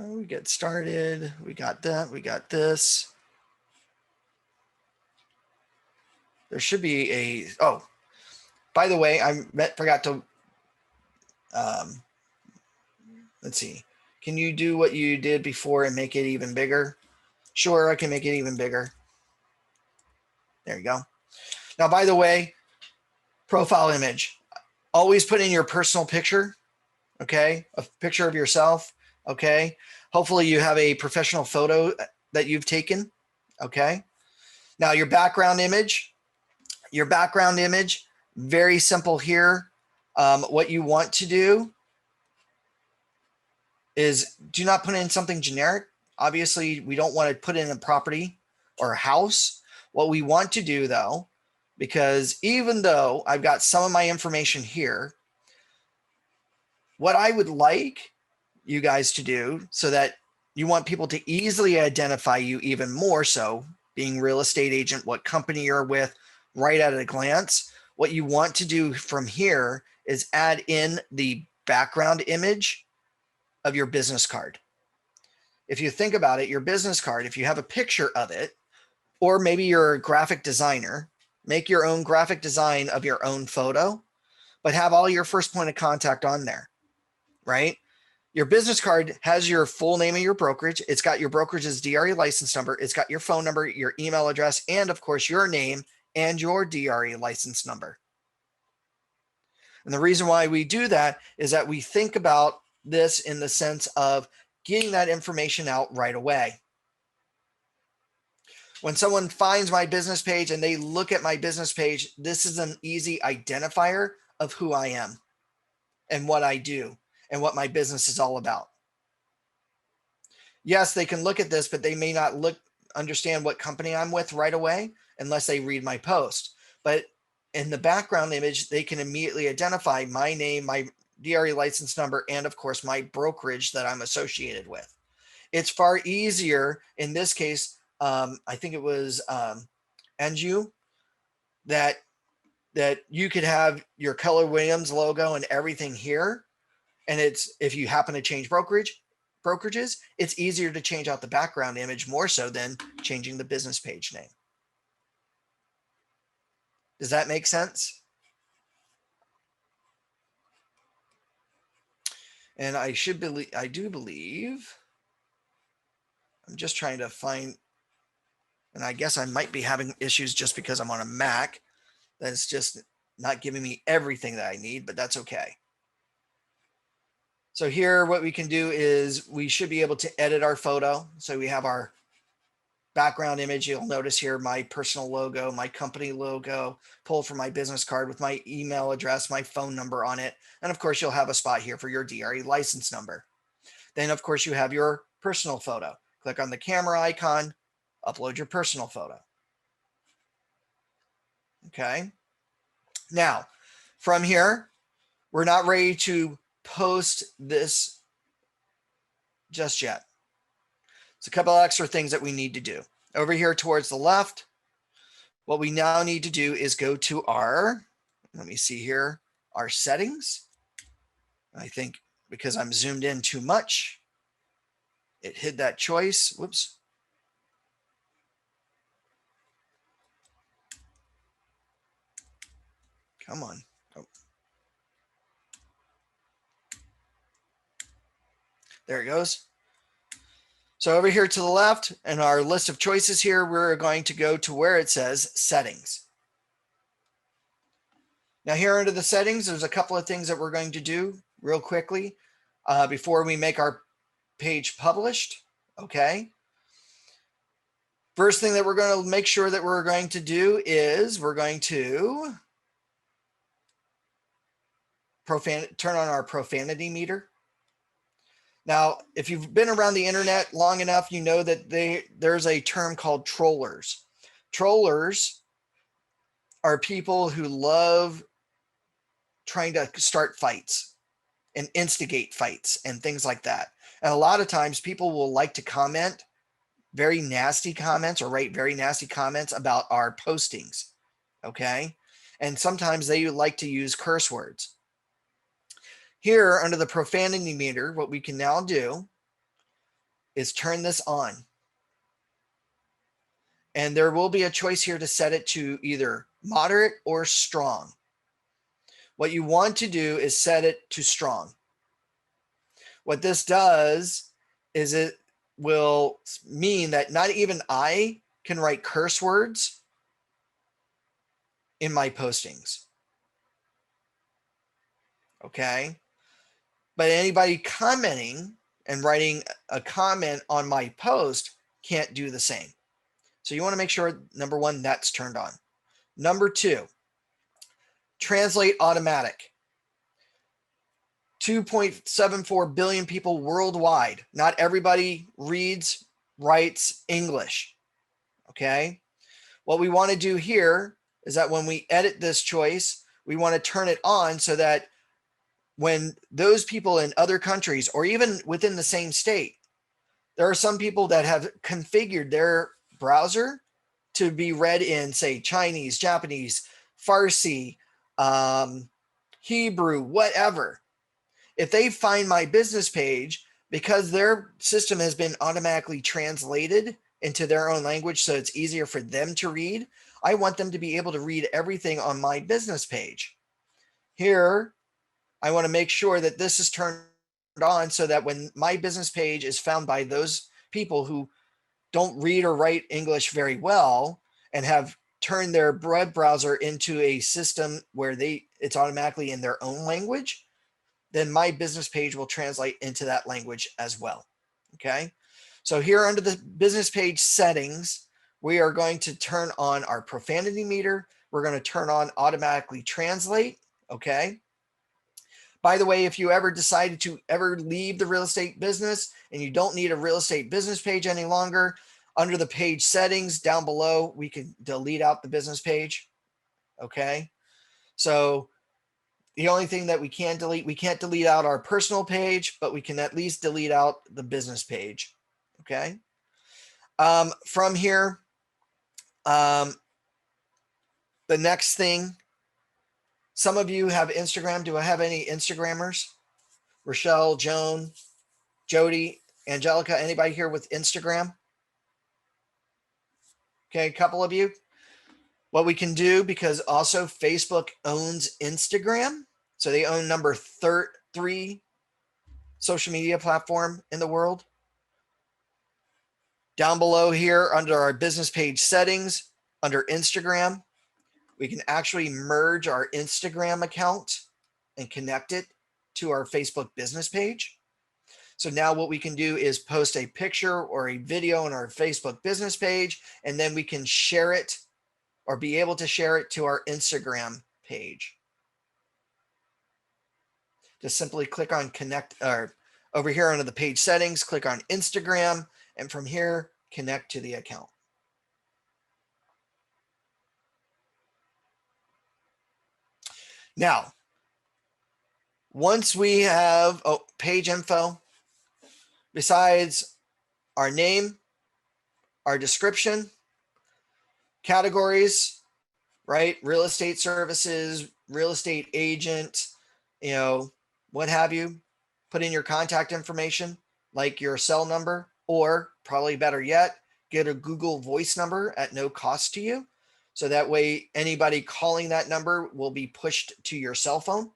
we get started, we got that, we got this. There should be a, oh, by the way, I forgot to, let's see. Can you do what you did before and make it even bigger? Sure, I can make it even bigger. There you go. Now, by the way, profile image, always put in your personal picture, okay? A picture of yourself, okay? Hopefully you have a professional photo that you've taken, okay? Now your background image, very simple here. What you want to do is do not put in something generic. Obviously, we don't want to put in a property or a house. What we want to do though, because even though I've got some of my information here, what I would like you guys to do so that you want people to easily identify you even more so, being real estate agent, what company you're with, right at a glance, what you want to do from here is add in the background image of your business card. If you think about it, your business card, if you have a picture of it, or maybe you're a graphic designer, Make your own graphic design of your own photo, but have all your first point of contact on there, right? Your business card has your full name of your brokerage. It's got your brokerage's DRE license number. It's got your phone number, your email address, and of course, your name and your DRE license number. And the reason why we do that is that we think about this in the sense of getting that information out right away. When someone finds my business page and they look at my business page, this is an easy identifier of who I am and what I do and what my business is all about. Yes, they can look at this, but they may not understand what company I'm with right away unless they read my post. But in the background image, they can immediately identify my name, my DRE license number, and of course, my brokerage that I'm associated with. It's far easier in this case. I think it was Anju that you could have your Keller Williams logo and everything here. And it's, if you happen to change brokerages, it's easier to change out the background image more so than changing the business page name. Does that make sense? And I do believe, I'm just trying to find, and I guess I might be having issues just because I'm on a Mac. That's just not giving me everything that I need, but that's okay. So here, what we can do is we should be able to edit our photo. So we have our background image. You'll notice here my personal logo, my company logo, pulled from my business card with my email address, my phone number on it. And of course, you'll have a spot here for your DRE license number. Then of course, you have your personal photo. Click on the camera icon, upload your personal photo. Okay. Now, from here, we're not ready to post this just yet. It's a couple of extra things that we need to do. Over here towards the left, what we now need to do is go to our, let me see here, our settings. I think because I'm zoomed in too much, it hid that choice. Whoops. Come on. Oh. There it goes. So over here to the left in our list of choices here, we're going to go to where it says settings. Now here under the settings, there's a couple of things that we're going to do real quickly before we make our page published. Okay. First thing that we're going to make sure that we're going to do is we're going to turn on our profanity meter. Now, if you've been around the internet long enough, you know that there's a term called trollers. Trollers are people who love trying to start fights and instigate fights and things like that. And a lot of times people will like to comment very nasty comments or write very nasty comments about our postings. Okay. And sometimes they like to use curse words. Here under the profanity meter, what we can now do is turn this on. And there will be a choice here to set it to either moderate or strong. What you want to do is set it to strong. What this does is it will mean that not even I can write curse words in my postings. Okay. But anybody commenting and writing a comment on my post can't do the same. So you want to make sure, number one, that's turned on. Number two, translate automatic. 2.74 billion people worldwide. Not everybody reads, writes English. Okay. What we want to do here is that when we edit this choice, we want to turn it on so that when those people in other countries or even within the same state, there are some people that have configured their browser to be read in, say, Chinese, Japanese, Farsi, Hebrew, whatever. If they find my business page, because their system has been automatically translated into their own language so it's easier for them to read, I want them to be able to read everything on my business page. Here, I want to make sure that this is turned on so that when my business page is found by those people who don't read or write English very well and have turned their web browser into a system where it's automatically in their own language, then my business page will translate into that language as well. Okay. So here under the business page settings, we are going to turn on our profanity meter. We're going to turn on automatically translate. Okay. By the way, if you ever decided to ever leave the real estate business and you don't need a real estate business page any longer, under the page settings down below, we can delete out the business page. Okay. So the only thing that we can't delete out our personal page, but we can at least delete out the business page. Okay. From here, the next thing, some of you have Instagram. Do I have any Instagrammers? Rochelle, Joan, Jody, Angelica, anybody here with Instagram? Okay, a couple of you. What we can do, because also Facebook owns Instagram, so they own number 3 social media platform in the world. Down below here under our business page settings, under Instagram, we can actually merge our Instagram account and connect it to our Facebook business page. So now what we can do is post a picture or a video on our Facebook business page, and then we can share it or be able to share it to our Instagram page. Just simply click on connect, or over here under the page settings, click on Instagram, and from here, connect to the account. Now, once we have page info, besides our name, our description, categories, right? Real estate services, real estate agent, what have you. Put in your contact information, like your cell number, or probably better yet, get a Google Voice number at no cost to you. So that way, anybody calling that number will be pushed to your cell phone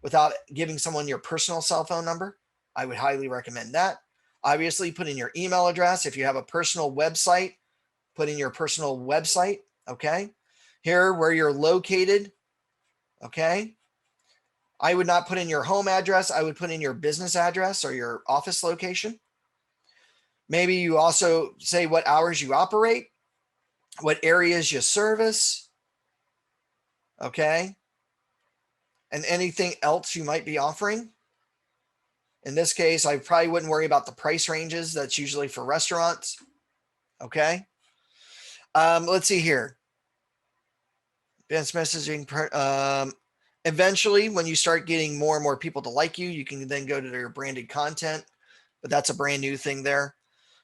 without giving someone your personal cell phone number. I would highly recommend that. Obviously, put in your email address. If you have a personal website, put in your personal website. Okay. Here, where you're located. Okay. I would not put in your home address. I would put in your business address or your office location. Maybe you also say what hours you operate, what areas you service. Okay. And anything else you might be offering. In this case, I probably wouldn't worry about the price ranges. That's usually for restaurants. Okay. Let's see here. Advanced messaging. Eventually, when you start getting more and more people to like you, you can then go to your branded content, but that's a brand new thing there.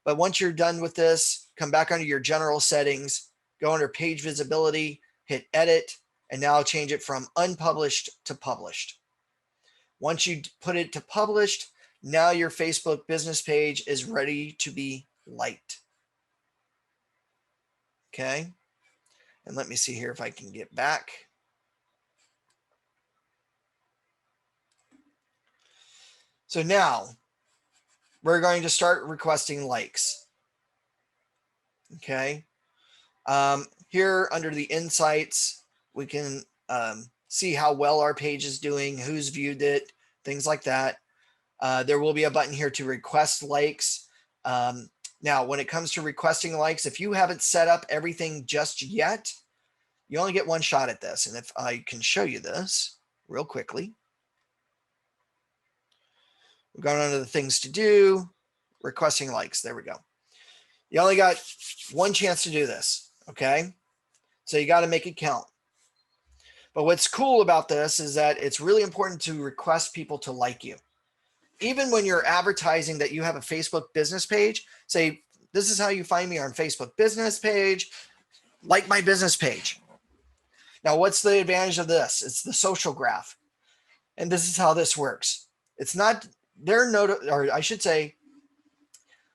But once you're done with this, come back under your general settings, go under page visibility, hit edit, and now change it from unpublished to published. Once you put it to published, now your Facebook business page is ready to be liked. Okay. And let me see here if I can get back. So now we're going to start requesting likes. Okay. Here under the insights, we can see how well our page is doing, who's viewed it, things like that. There will be a button here to request likes. Now, when it comes to requesting likes, if you haven't set up everything just yet, you only get one shot at this. And if I can show you this real quickly, we're going under the things to do, requesting likes. There we go. You only got one chance to do this. Okay. So you got to make it count. But what's cool about this is that it's really important to request people to like you. Even when you're advertising that you have a Facebook business page, say, this is how you find me on Facebook business page, like my business page. Now, what's the advantage of this? It's the social graph. And this is how this works. It's not, or I should say,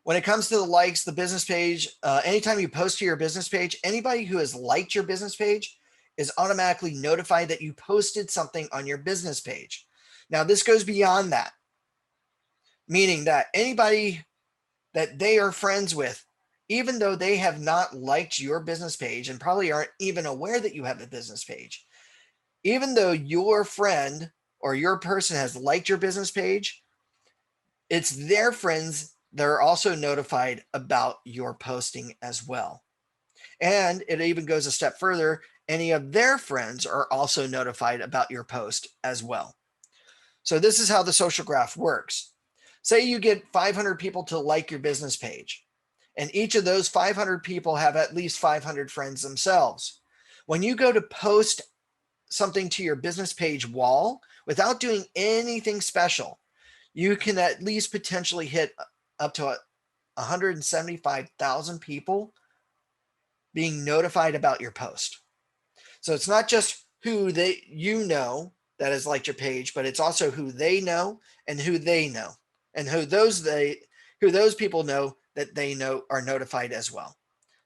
When it comes to the likes, the business page, anytime you post to your business page, anybody who has liked your business page is automatically notified that you posted something on your business page. Now, this goes beyond that, meaning that anybody that they are friends with, even though they have not liked your business page and probably aren't even aware that you have a business page, even though your friend or your person has liked your business page, it's their friends that are also notified about your posting as well. And it even goes a step further. Any of their friends are also notified about your post as well. So this is how the social graph works. Say you get 500 people to like your business page, and each of those 500 people have at least 500 friends themselves. When you go to post something to your business page wall without doing anything special, you can at least potentially hit up to 175,000 people being notified about your post. So it's not just who that has liked your page, but it's also who they know and who they know, and who those people know that they know are notified as well.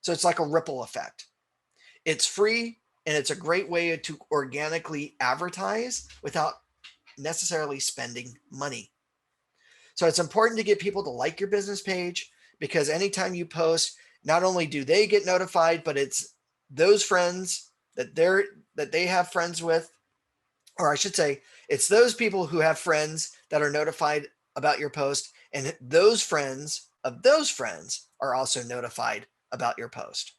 So it's like a ripple effect. It's free, and it's a great way to organically advertise without necessarily spending money. So it's important to get people to like your business page, because anytime you post, not only do they get notified, but it's those friends that they have friends with, or I should say, it's those people who have friends that are notified about your post, and those friends of those friends are also notified about your post.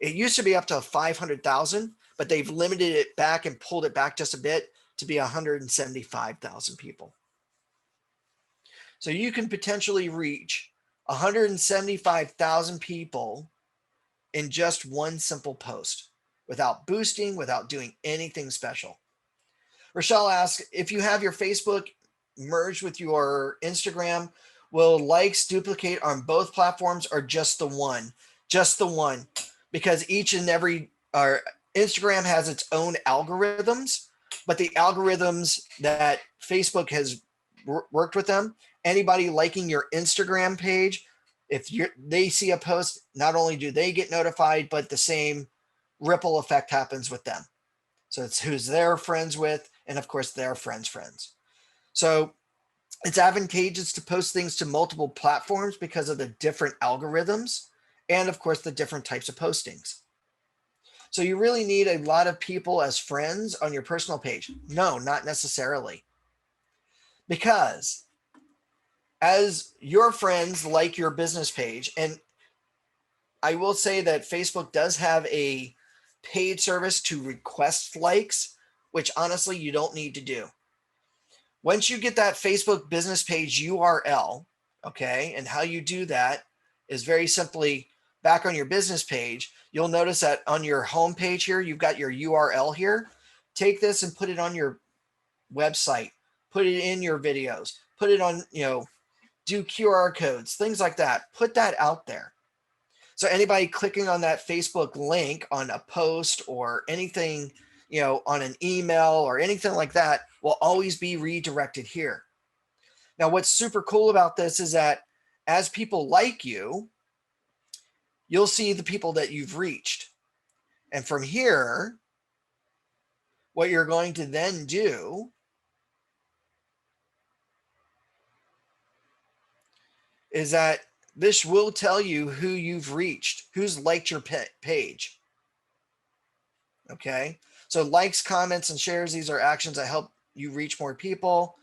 It used to be up to 500,000, but they've limited it back and pulled it back just a bit to be 175,000 people. So you can potentially reach 175,000 people in just one simple post without boosting, without doing anything special. Rochelle asks, if you have your Facebook merged with your Instagram, will likes duplicate on both platforms or just the one? Just the one, because each and every Instagram has its own algorithms, but the algorithms that Facebook has worked with them, anybody liking your Instagram page, if they see a post, not only do they get notified, but the same ripple effect happens with them. So it's who's they're friends with, and of course their friends. So it's advantageous to post things to multiple platforms because of the different algorithms and of course the different types of postings. So you really need a lot of people as friends on your personal page? No, not necessarily. Because as your friends like your business page, and I will say that Facebook does have a paid service to request likes, which honestly you don't need to do. Once you get that Facebook business page URL, okay, and how you do that is very simply back on your business page. You'll notice that on your home page here, you've got your URL here. Take this and put it on your website, put it in your videos, put it on, do QR codes, things like that. Put that out there. So anybody clicking on that Facebook link on a post or anything, on an email or anything like that will always be redirected here. Now, what's super cool about this is that as people like you, you'll see the people that you've reached. And from here, what you're going to then do is that this will tell you who you've reached, who's liked your page. Okay. So likes, comments, and shares, these are actions that help you reach more people,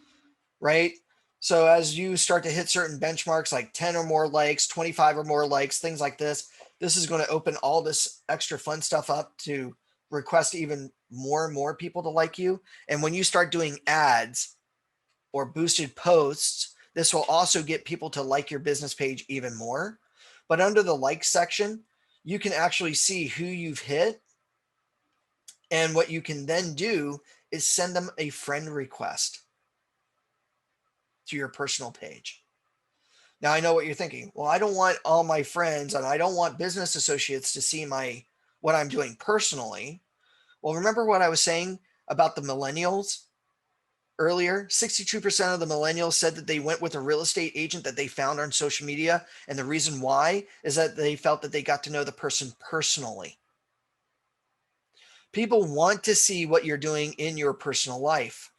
right? So as you start to hit certain benchmarks like 10 or more likes, 25 or more likes, things like this is going to open all this extra fun stuff up to request even more and more people to like you. And when you start doing ads or boosted posts, this will also get people to like your business page even more. But under the like section, you can actually see who you've hit. And what you can then do is send them a friend request to your personal page. Now, I know what you're thinking. Well, I don't want all my friends and I don't want business associates to see what I'm doing personally. Well, remember what I was saying about the millennials? earlier, 62% of the millennials said that they went with a real estate agent that they found on social media. And the reason why is that they felt that they got to know the person personally. People want to see what you're doing in your personal life.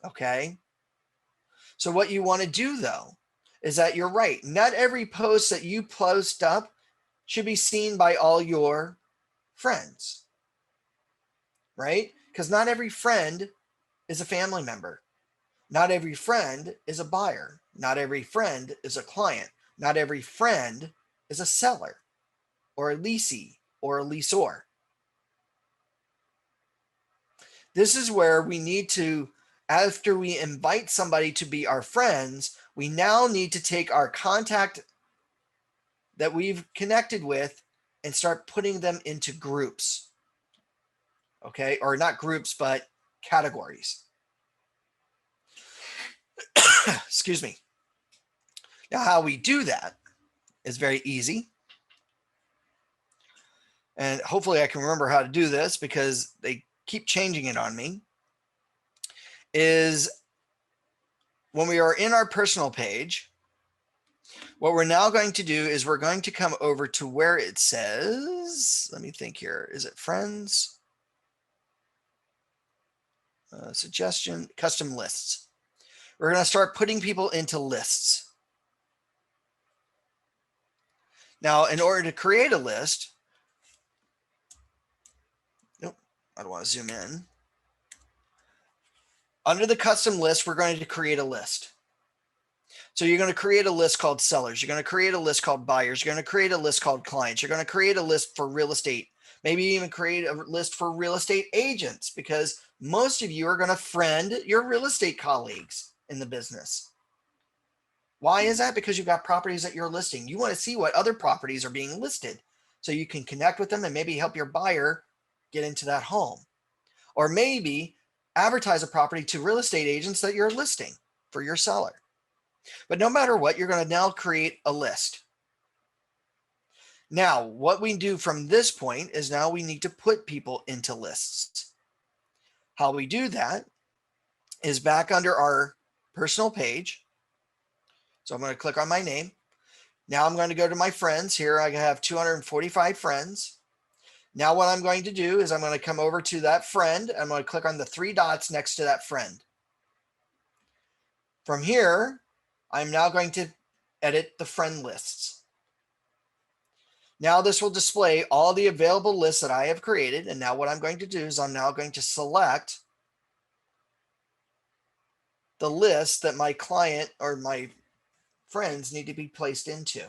Okay. So what you want to do though, is that you're right. Not every post that you post up should be seen by all your friends, right? Because not every friend is a family member. Not every friend is a buyer. Not every friend is a client. Not every friend is a seller or a leasee or a leaseor. This is where we need to, after we invite somebody to be our friends, we now need to take our contact that we've connected with and start putting them into groups. Okay, or not groups, but categories. Excuse me. Now, how we do that is very easy. And hopefully I can remember how to do this because they keep changing it on me. Is when we are in our personal page, what we're now going to do is we're going to come over to where it says, let me think here. Is it friends? Suggestion, custom lists. We're going to start putting people into lists. Now, in order to create a list, nope, I don't want to zoom in. Under the custom list, we're going to create a list. So you're going to create a list called sellers. You're going to create a list called buyers. You're going to create a list called clients. You're going to create a list for real estate. Maybe even create a list for real estate agents, because most of you are going to friend your real estate colleagues in the business. Why is that? Because you've got properties that you're listing. You want to see what other properties are being listed so you can connect with them and maybe help your buyer get into that home. Or maybe advertise a property to real estate agents that you're listing for your seller. But no matter what, you're going to now create a list. Now, what we do from this point is now we need to put people into lists. How we do that is back under our personal page. So I'm going to click on my name. Now I'm going to go to my friends. Here I have 245 friends. Now what I'm going to do is I'm going to come over to that friend. I'm going to click on the three dots next to that friend. From here, I'm now going to edit the friend lists. Now this will display all the available lists that I have created. And now what I'm going to do is I'm now going to select the list that my client or my friends need to be placed into.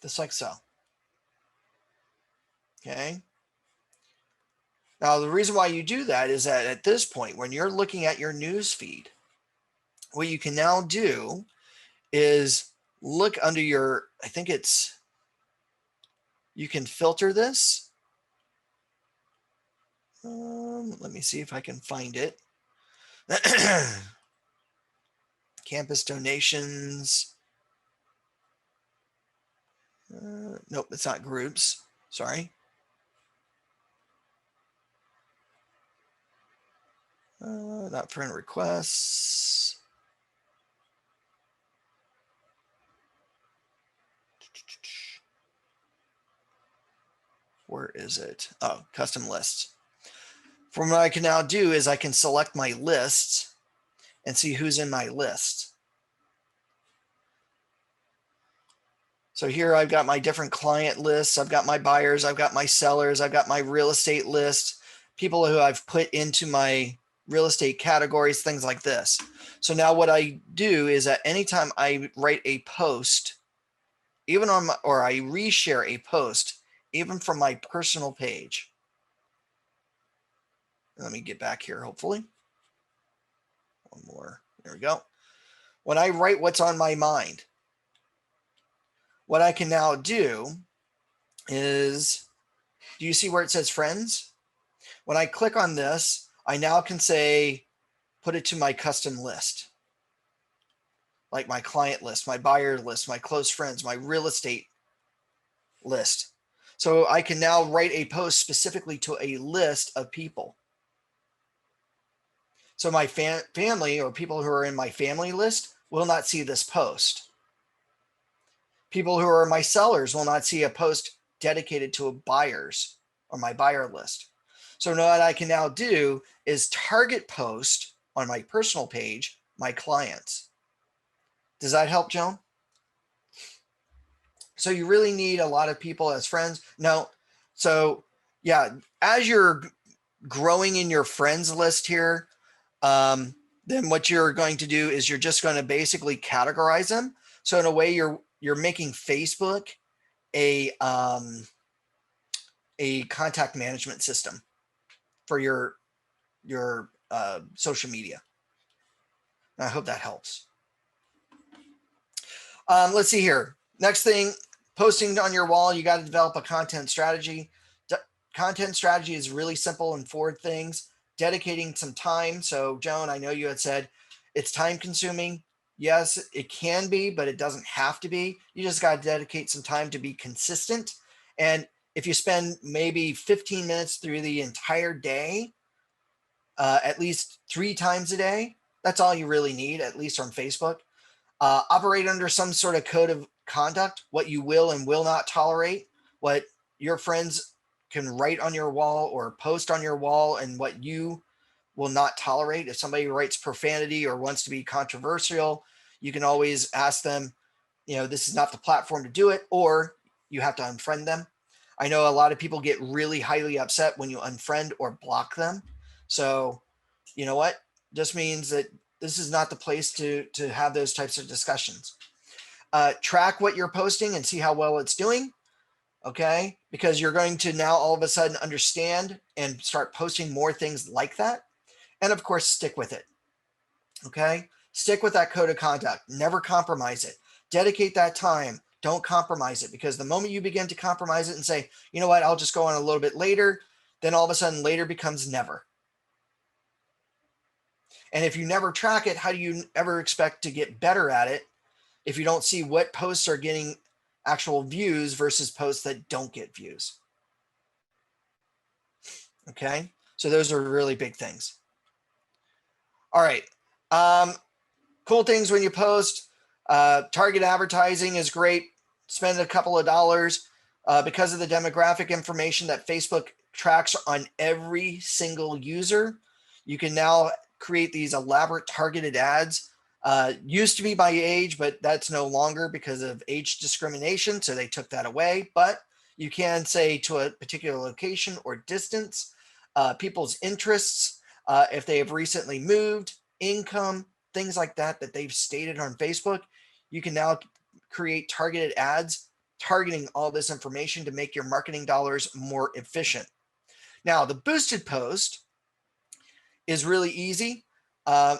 Just like so. Okay. Now, the reason why you do that is that at this point, when you're looking at your news feed, what you can now do is look under your, I think it's, you can filter this. Let me see if I can find it. Campus donations. Nope, it's not groups. Sorry. Not friend requests. Where is it? Oh, custom lists. From what I can now do is I can select my lists and see who's in my list. So here I've got my different client lists. I've got my buyers. I've got my sellers. I've got my real estate list, people who I've put into my real estate categories, things like this. So now what I do is that anytime I write a post, even on my, or I reshare a post, even from my personal page. Let me get back here, hopefully. One more. There we go. When I write what's on my mind, what I can now do is, do you see where it says friends? When I click on this, I now can say, put it to my custom list, like my client list, my buyer list, my close friends, my real estate list. So I can now write a post specifically to a list of people. So my family or people who are in my family list will not see this post. People who are my sellers will not see a post dedicated to buyers or my buyer list. So what I can now do is target post on my personal page my clients. Does that help, Joan? So you really need a lot of people as friends? No. So yeah, as you're growing in your friends list here, then what you're going to do is you're just going to basically categorize them. So in a way, you're making Facebook a contact management system for your social media. I hope that helps. Let's see here. Next thing, posting on your wall, you got to develop a content strategy. Content strategy is really simple and 4 things. Dedicating some time. So Joan, I know you had said it's time consuming. Yes, it can be, but it doesn't have to be. You just got to dedicate some time to be consistent. And if you spend maybe 15 minutes through the entire day, at least 3 times a day, that's all you really need, at least on Facebook. Operate under some sort of code of conduct, what you will and will not tolerate, what your friends can write on your wall or post on your wall, and what you will not tolerate. If somebody writes profanity or wants to be controversial, you can always ask them, this is not the platform to do it, or you have to unfriend them. I know a lot of people get really highly upset when you unfriend or block them. So, you know what? Just means that this is not the place to have those types of discussions. Track what you're posting and see how well it's doing. Okay, because you're going to now all of a sudden understand and start posting more things like that. And of course, stick with it. Okay, stick with that code of conduct. Never compromise it. Dedicate that time. Don't compromise it, because the moment you begin to compromise it and say, you know what, I'll just go on a little bit later, then all of a sudden later becomes never. And if you never track it, how do you ever expect to get better at it if you don't see what posts are getting actual views versus posts that don't get views? Okay, so those are really big things. All right, cool things when you post. Target advertising is great. Spend a couple of dollars because of the demographic information that Facebook tracks on every single user. You can now create these elaborate targeted ads. Used to be by age, but that's no longer because of age discrimination. So they took that away. But you can say to a particular location or distance, people's interests, if they have recently moved, income, things like that they've stated on Facebook. You can now create targeted ads targeting all this information to make your marketing dollars more efficient. Now, the boosted post is really easy.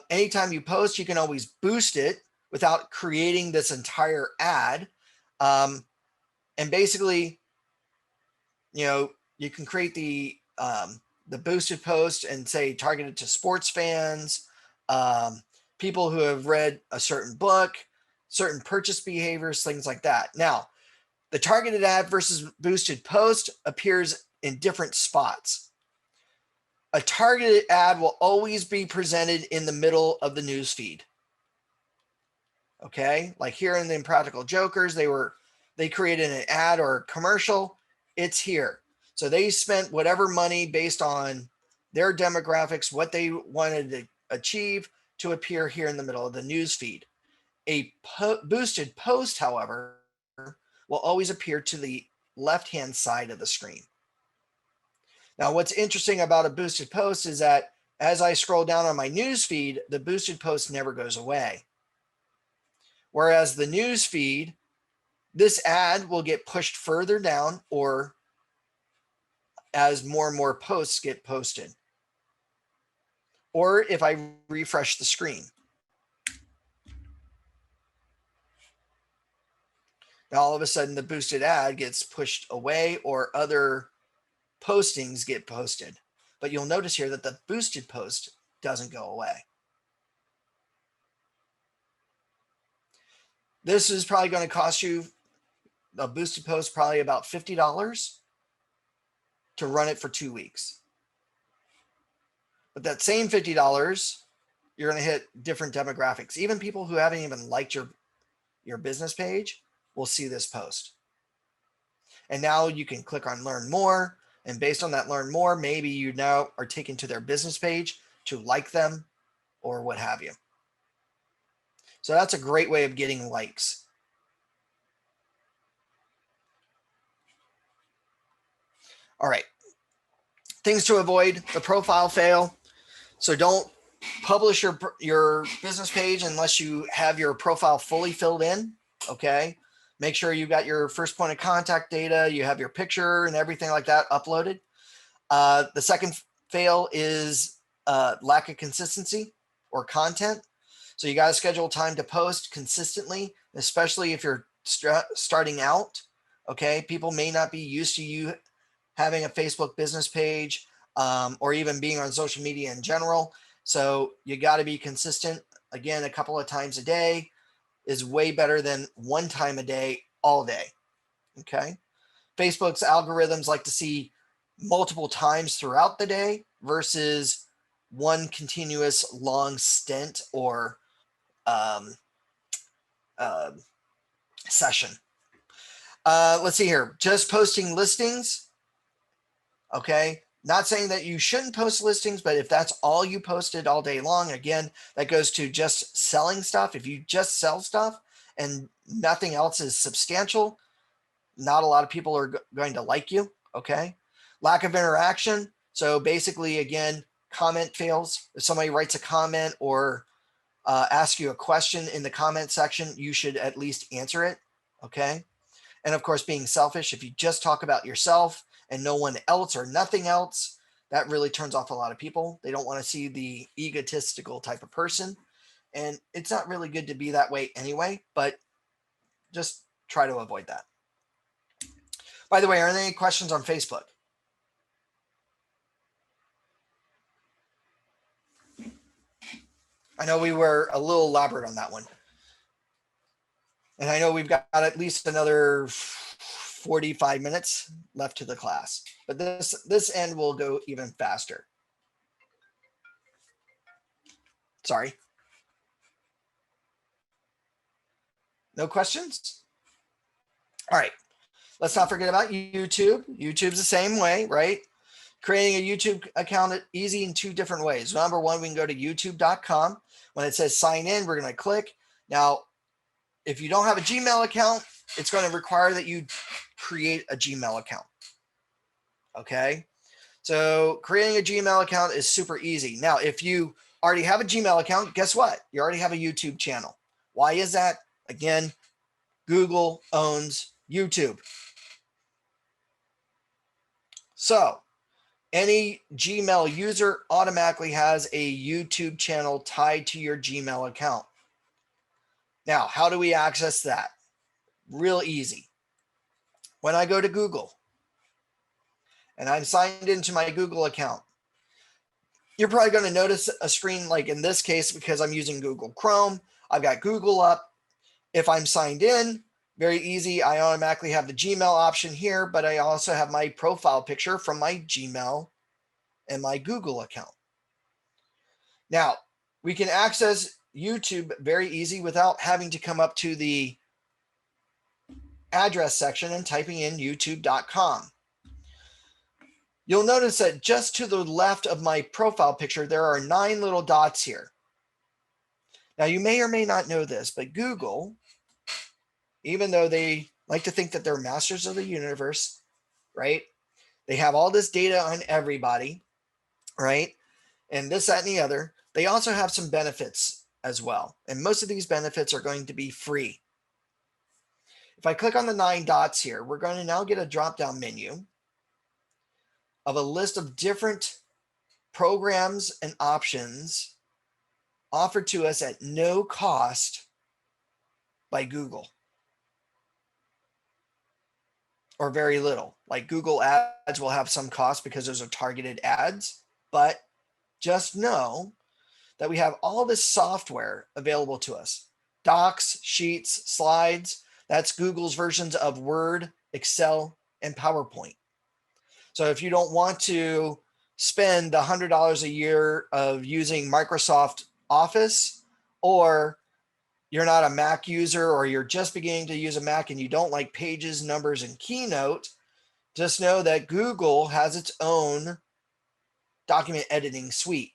Anytime you post, you can always boost it without creating this entire ad. And basically, you can create the boosted post and say targeted to sports fans, people who have read a certain book, certain purchase behaviors, things like that. Now, the targeted ad versus boosted post appears in different spots. A targeted ad will always be presented in the middle of the news feed. Okay, like here in the Impractical Jokers, they created an ad or a commercial. It's here. So they spent whatever money based on their demographics, what they wanted to achieve, to appear here in the middle of the news feed. A boosted post, however, will always appear to the left-hand side of the screen. Now, what's interesting about a boosted post is that as I scroll down on my news feed, the boosted post never goes away. Whereas the news feed, this ad will get pushed further down or as more and more posts get posted. Or if I refresh the screen. Now all of a sudden the boosted ad gets pushed away or other postings get posted. But you'll notice here that the boosted post doesn't go away. This is probably going to cost you, a boosted post, probably about $50. to run it for 2 weeks. But that same $50, you're going to hit different demographics. Even people who haven't even liked your business page will see this post. And now you can click on learn more. And based on that learn more, maybe you now are taken to their business page to like them or what have you. So that's a great way of getting likes. All right. Things to avoid: the profile fail. So don't publish your business page unless you have your profile fully filled in. Okay. Make sure you got your first point of contact data, you have your picture and everything like that uploaded. The second fail is lack of consistency or content. So you got to schedule time to post consistently, especially if you're starting out. Okay. People may not be used to you having a Facebook business page or even being on social media in general. So you got to be consistent. Again, a couple of times a day is way better than one time a day all day. Okay. Facebook's algorithms like to see multiple times throughout the day versus one continuous long stint or session. Let's see here. Just posting listings. Okay. Not saying that you shouldn't post listings, but if that's all you posted all day long, again, that goes to just selling stuff. If you just sell stuff and nothing else is substantial, not a lot of people are going to like you. Okay. Lack of interaction. So basically, again, comment fails. If somebody writes a comment or asks you a question in the comment section, you should at least answer it. Okay. And of course, being selfish. If you just talk about yourself and no one else or nothing else, that really turns off a lot of people. They don't want to see the egotistical type of person. And it's not really good to be that way anyway, but just try to avoid that. By the way, are there any questions on Facebook? I know we were a little elaborate on that one. And I know we've got at least another 45 minutes left to the class, but this end will go even faster. Sorry. No questions? All right. Let's not forget about YouTube. YouTube's the same way, right? Creating a YouTube account easy in two different ways. Number one, we can go to youtube.com. When it says sign in, we're going to click. Now, if you don't have a Gmail account, it's going to require that you create a Gmail account. Okay. So creating a Gmail account is super easy. Now, if you already have a Gmail account, guess what? You already have a YouTube channel. Why is that? Again, Google owns YouTube. So any Gmail user automatically has a YouTube channel tied to your Gmail account. Now, how do we access that? Real easy. When I go to Google and I'm signed into my Google account, you're probably going to notice a screen like in this case, because I'm using Google Chrome, I've got Google up. If I'm signed in, very easy. I automatically have the Gmail option here, but I also have my profile picture from my Gmail and my Google account. Now, we can access YouTube very easy without having to come up to the address section and typing in youtube.com. You'll notice that just to the left of my profile picture, there are 9 little dots here. Now, you may or may not know this, but Google, even though they like to think that they're masters of the universe, right? They have all this data on everybody, right? And this, that, and the other. They also have some benefits as well. And most of these benefits are going to be free. If I click on the 9 dots here, we're going to now get a drop-down menu of a list of different programs and options offered to us at no cost by Google, or very little. Like Google ads will have some cost because those are targeted ads, but just know that we have all this software available to us. Docs, sheets, slides. That's Google's versions of Word, Excel, and PowerPoint. So if you don't want to spend the $100 a year of using Microsoft Office, or you're not a Mac user, or you're just beginning to use a Mac and you don't like Pages, Numbers, and Keynote, just know that Google has its own document editing suite.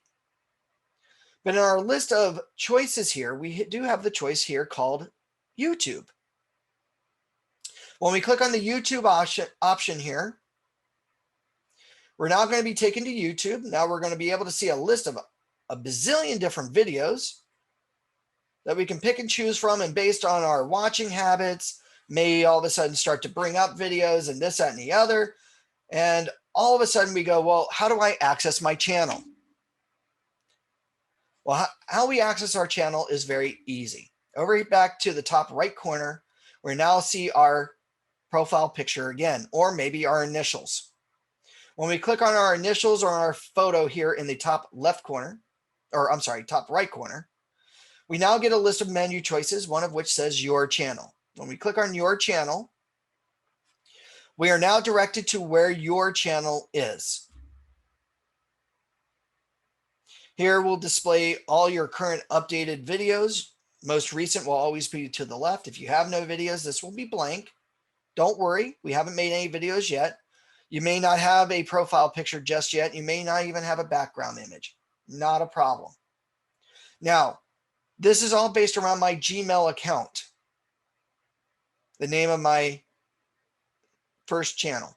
But in our list of choices here, we do have the choice here called YouTube. When we click on the YouTube option here, we're now going to be taken to YouTube. Now we're going to be able to see a list of a bazillion different videos that we can pick and choose from, and based on our watching habits, may all of a sudden start to bring up videos and this, that, and the other. And all of a sudden we go, well, how do I access my channel? Well, how we access our channel is very easy. Over back to the top right corner, we now see our profile picture again, or maybe our initials. When we click on our initials or our photo here in the top left corner, or I'm sorry, top right corner, we now get a list of menu choices, one of which says your channel. When we click on your channel, we are now directed to where your channel is. Here we'll display all your current updated videos. Most recent will always be to the left. If you have no videos, this will be blank. Don't worry, we haven't made any videos yet. You may not have a profile picture just yet. You may not even have a background image. Not a problem. Now, this is all based around my Gmail account, the name of my first channel.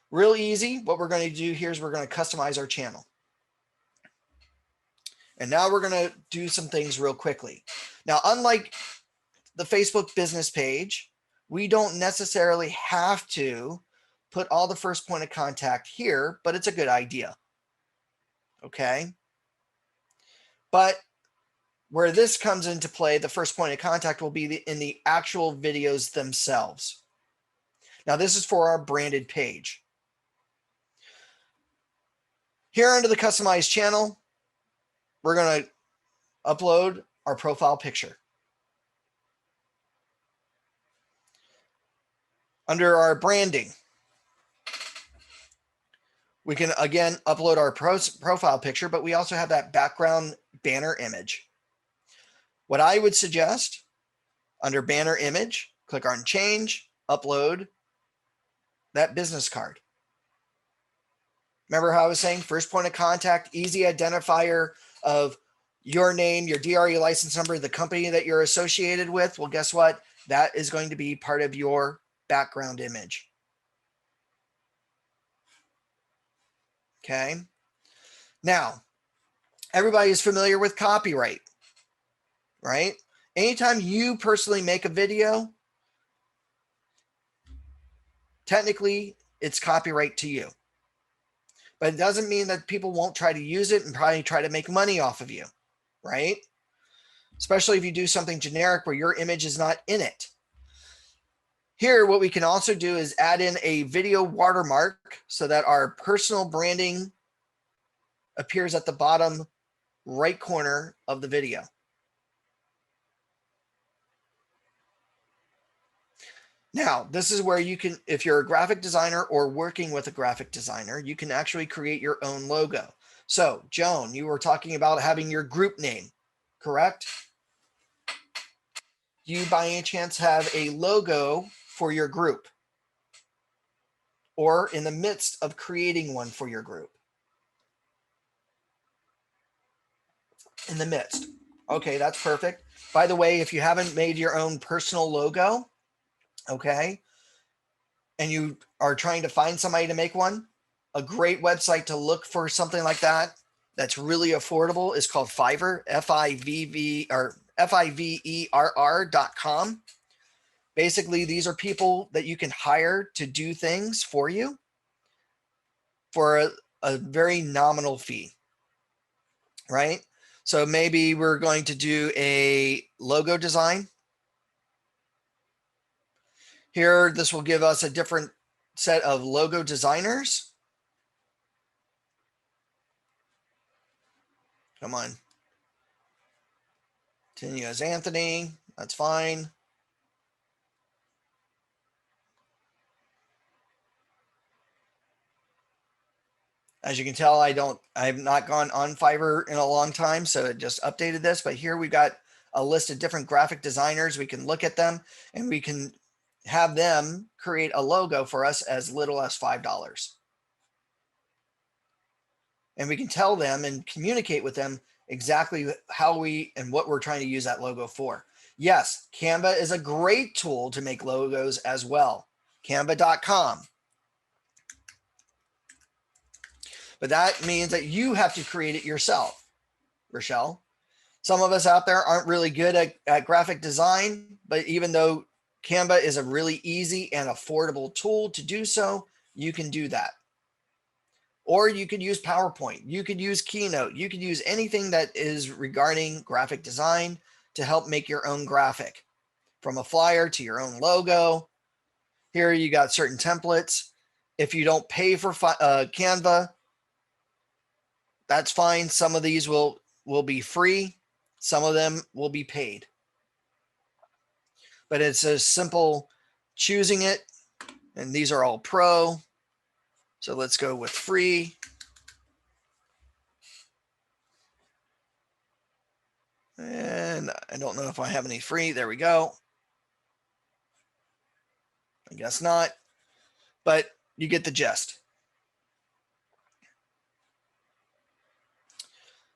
Real easy. What we're going to do here is we're going to customize our channel. And now we're going to do some things real quickly. Now, unlike the Facebook business page, we don't necessarily have to put all the first point of contact here, but it's a good idea. Okay. But where this comes into play, the first point of contact will be in the actual videos themselves. Now, this is for our branded page. Here under the customized channel, we're going to upload our profile picture. Under our branding, we can again upload our profile picture, but we also have that background banner image. What I would suggest, under banner image, click on change, upload that business card. Remember how I was saying first point of contact, easy identifier of your name, your DRE license number, the company that you're associated with. Well, guess what? That is going to be part of your background image. Okay. Now, everybody is familiar with copyright, right? Anytime you personally make a video, technically it's copyright to you. But it doesn't mean that people won't try to use it and probably try to make money off of you, right? Especially if you do something generic where your image is not in it. Here, what we can also do is add in a video watermark so that our personal branding appears at the bottom right corner of the video. Now, this is where you can, if you're a graphic designer or working with a graphic designer, you can actually create your own logo. So, Joan, you were talking about having your group name, correct? Do you by any chance have a logo for your group? Or in the midst of creating one for your group? In the midst. Okay, that's perfect. By the way, if you haven't made your own personal logo, okay, and you are trying to find somebody to make one, a great website to look for something like that that's really affordable is called Fiverr, FIVERR.com. Basically, these are people that you can hire to do things for you for a very nominal fee, right? So maybe we're going to do a logo design. Here, this will give us a different set of logo designers. Come on. Continue as Anthony. That's fine. As you can tell, I have not gone on Fiverr in a long time, so it just updated this. But here we've got a list of different graphic designers. We can look at them and we can have them create a logo for us as little as $5. And we can tell them and communicate with them exactly how we and what we're trying to use that logo for. Yes, Canva is a great tool to make logos as well. Canva.com. But that means that you have to create it yourself, Rochelle. Some of us out there aren't really good at graphic design, but even though Canva is a really easy and affordable tool to do so, you can do that. Or you could use PowerPoint. You could use Keynote. You could use anything that is regarding graphic design to help make your own graphic, from a flyer to your own logo. Here you got certain templates. If you don't pay for Canva, that's fine. Some of these will be free. Some of them will be paid. But it's a simple choosing it. And these are all pro. So let's go with free. And I don't know if I have any free. There we go. I guess not. But you get the gist.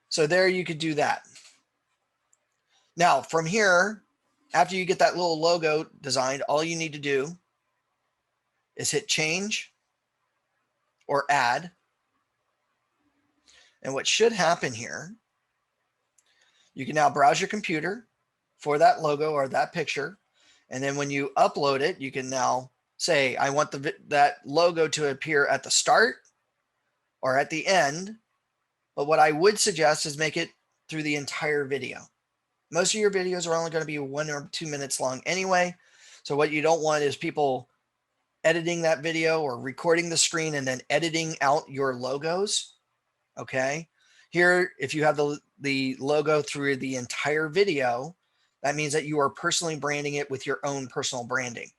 So there you could do that. Now from here, after you get that little logo designed, all you need to do is hit change or add. And what should happen here, you can now browse your computer for that logo or that picture. And then when you upload it, you can now say, I want that logo to appear at the start or at the end. But what I would suggest is make it through the entire video. Most of your videos are only going to be 1 or 2 minutes long anyway. So what you don't want is people editing that video or recording the screen and then editing out your logos. Okay. Here, if you have the logo through the entire video, that means that you are personally branding it with your own personal branding.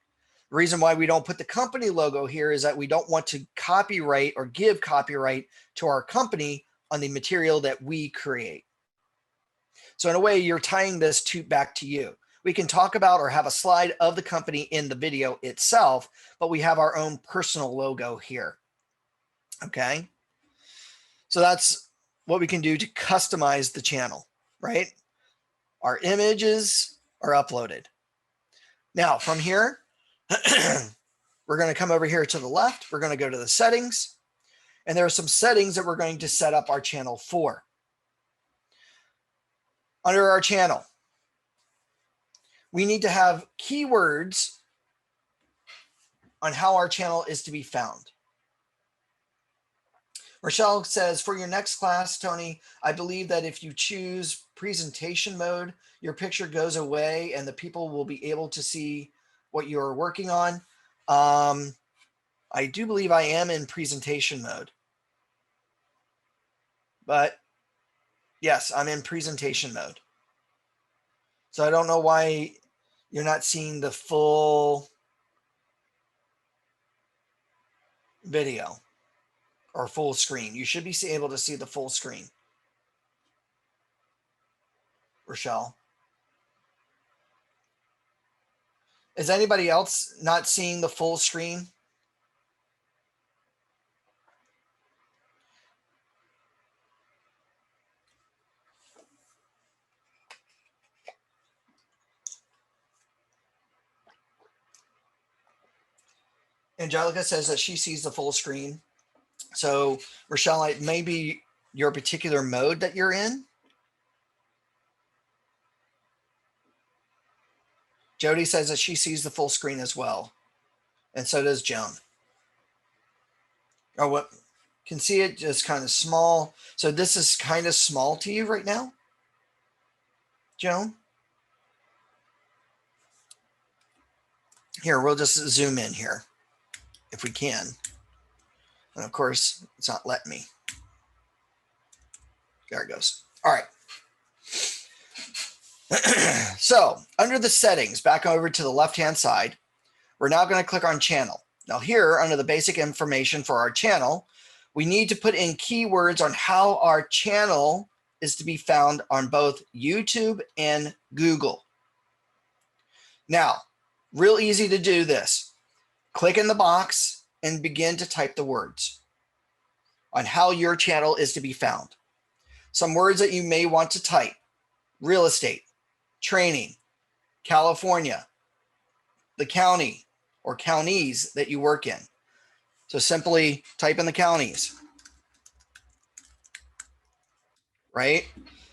The reason why we don't put the company logo here is that we don't want to copyright or give copyright to our company on the material that we create. So in a way, you're tying this back to you. We can talk about or have a slide of the company in the video itself, but we have our own personal logo here. Okay. So that's what we can do to customize the channel, right? Our images are uploaded. Now from here, we're going to come over here to the left. We're going to go to the settings. And there are some settings that we're going to set up our channel for. Under our channel, we need to have keywords on how our channel is to be found. Rochelle says, for your next class, Tony, I believe that if you choose presentation mode, your picture goes away and the people will be able to see what you're working on. I do believe I am in presentation mode. But yes, I'm in presentation mode. So I don't know why you're not seeing the full video or full screen. You should be able to see the full screen, Rochelle. Is anybody else not seeing the full screen? Angelica says that she sees the full screen. So Rochelle, it may be your particular mode that you're in. Jody says that she sees the full screen as well. And so does Joan. Oh, what can see it just kind of small. So this is kind of small to you right now, Joan? Here, we'll just zoom in here if we can. And of course, it's not letting me. There it goes. All right. So under the settings, back over to the left-hand side, we're now going to click on channel. Now here, under the basic information for our channel, We need to put in keywords on how our channel is to be found on both YouTube and Google. Now, real easy to do this. Click in the box and begin to type the words on how your channel is to be found. Some words that you may want to type: real estate, training, California, the county or counties that you work in. So simply type in the counties, right?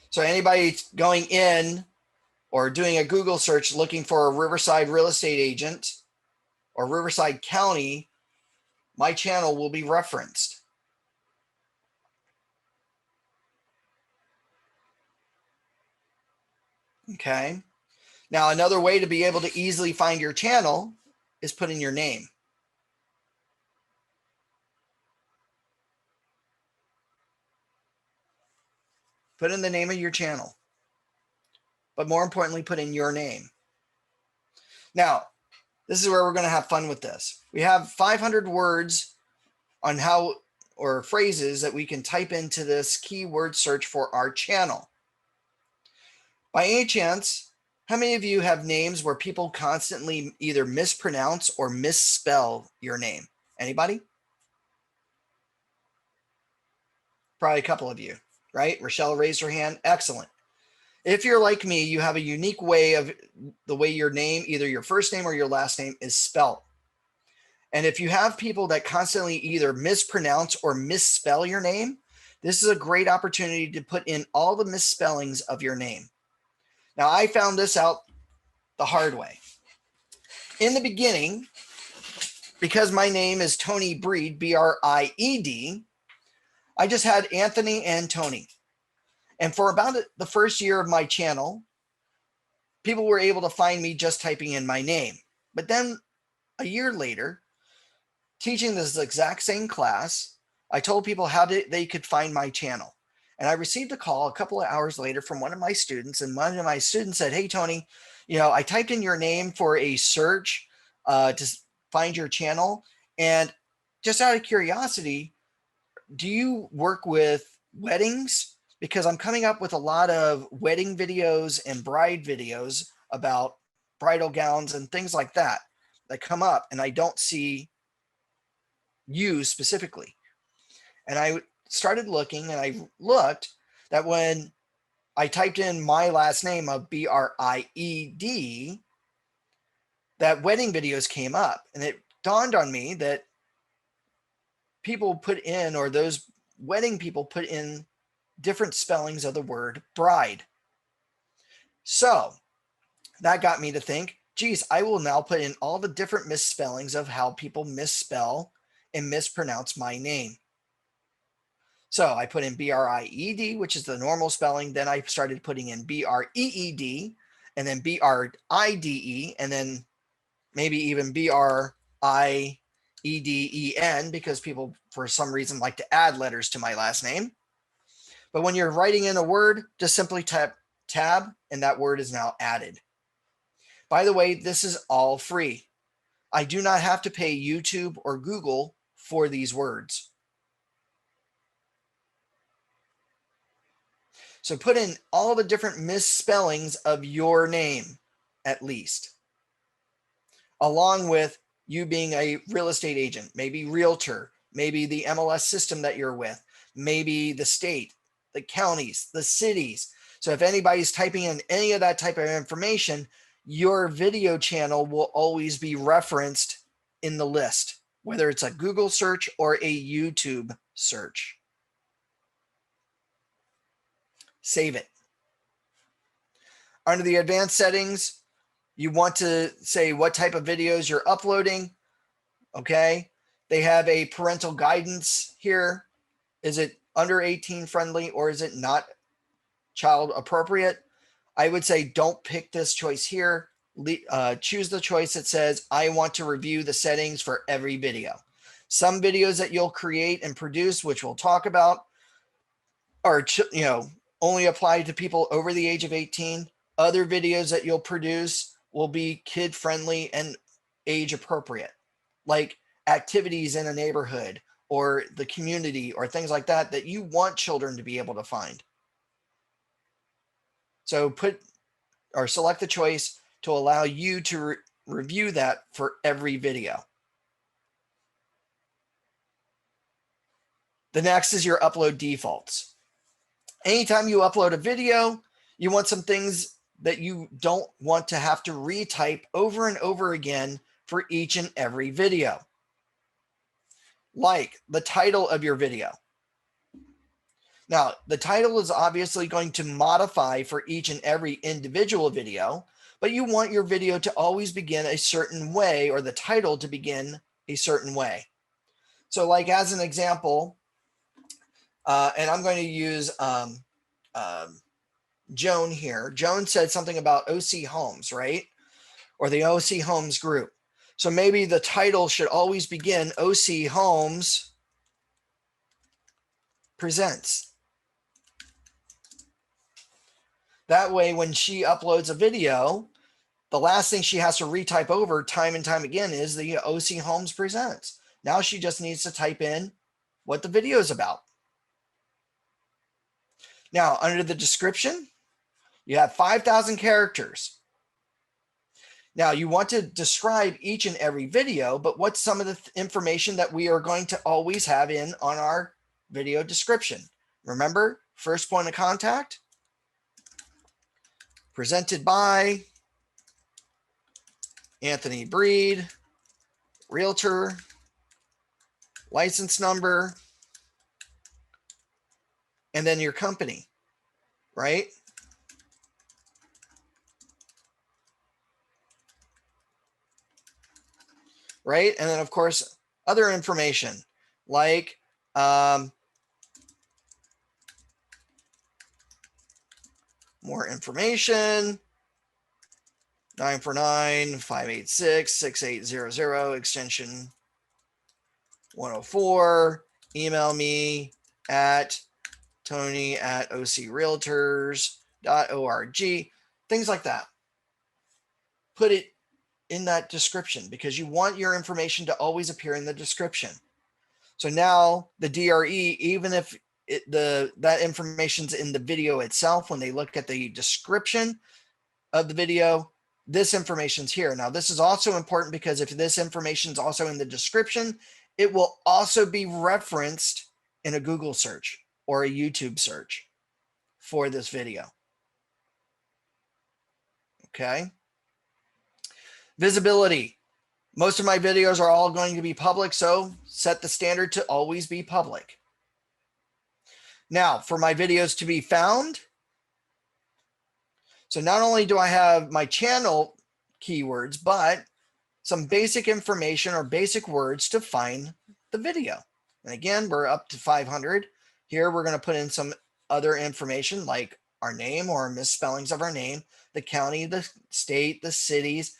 So anybody going in or doing a Google search looking for a Riverside real estate agent or Riverside County, my channel will be referenced. Okay. Now, another way to be able to easily find your channel is put in your name. Put in the name of your channel, but more importantly, put in your name. Now, this is where we're going to have fun with this. We have 500 words on how, or phrases that we can type into this keyword search for our channel. By any chance, how many of you have names where people constantly either mispronounce or misspell your name? Anybody? Probably a couple of you, right? Rochelle raised her hand. Excellent. If you're like me, you have a unique way of the way your name, either your first name or your last name, is spelled. And if you have people that constantly either mispronounce or misspell your name, this is a great opportunity to put in all the misspellings of your name. Now, I found this out the hard way. In the beginning, because my name is Tony Breed, B-R-I-E-D, I just had Anthony and Tony. And for about the first year of my channel, people were able to find me just typing in my name. But then a year later, teaching this exact same class, I told people how they could find my channel. And I received a call a couple of hours later from one of my students. And one of my students said, "Hey, Tony, I typed in your name for a search to find your channel. And just out of curiosity, do you work with weddings? Because I'm coming up with a lot of wedding videos and bride videos about bridal gowns and things like that come up, and I don't see you specifically." And I started looking, and I looked that when I typed in my last name of B-R-I-E-D, that wedding videos came up, and it dawned on me that people put in, or those wedding people put in, different spellings of the word bride. So that got me to think, geez, I will now put in all the different misspellings of how people misspell and mispronounce my name. So I put in B-R-I-E-D, which is the normal spelling. Then I started putting in B-R-E-E-D, and then B-R-I-D-E, and then maybe even B-R-I-E-D-E-N, because people, for some reason, like to add letters to my last name. But when you're writing in a word, just simply type tab, and that word is now added. By the way, this is all free. I do not have to pay YouTube or Google for these words. So put in all the different misspellings of your name, at least, along with you being a real estate agent, maybe realtor, maybe the MLS system that you're with, maybe the state, the counties, the cities. So if anybody's typing in any of that type of information, your video channel will always be referenced in the list, whether it's a Google search or a YouTube search. Save it. Under the advanced settings, you want to say what type of videos you're uploading. Okay. They have a parental guidance here. Is it under 18 friendly, or is it not child appropriate? I would say don't pick this choice here. Choose the choice that says, I want to review the settings for every video. Some videos that you'll create and produce, which we'll talk about, are only apply to people over the age of 18. Other videos that you'll produce will be kid friendly and age appropriate, like activities in a neighborhood, or the community or things like that that you want children to be able to find. So select the choice to allow you to review that for every video. The next is your upload defaults. Anytime you upload a video, you want some things that you don't want to have to retype over and over again for each and every video. Like the title of your video. Now, the title is obviously going to modify for each and every individual video, but you want your video to always begin a certain way, or the title to begin a certain way. So like as an example, and I'm going to use Joan here. Joan said something about OC Homes, right? Or the OC Homes group. So maybe the title should always begin OC Homes Presents. That way, when she uploads a video, the last thing she has to retype over time and time again is the OC Homes Presents. Now she just needs to type in what the video is about. Now, under the description, you have 5,000 characters. Now, you want to describe each and every video, but what's some of the information that we are going to always have in on our video description? Remember, first point of contact, presented by Anthony Breed, Realtor, license number, and then your company, right? Right? And then, of course, other information like more information, 949-586-6800, extension 104. Email me at tony@ocrealtors.org, things like that. Put it in that description because you want your information to always appear in the description. So now the DRE, even if that information's in the video itself, when they look at the description of the video, this information's here. Now, this is also important because if this information's also in the description, it will also be referenced in a Google search or a YouTube search for this video. Okay. Visibility. Most of my videos are all going to be public, so set the standard to always be public. Now, for my videos to be found, so not only do I have my channel keywords, but some basic information or basic words to find the video. And again, we're up to 500. Here, we're going to put in some other information like our name or misspellings of our name, the county, the state, the cities,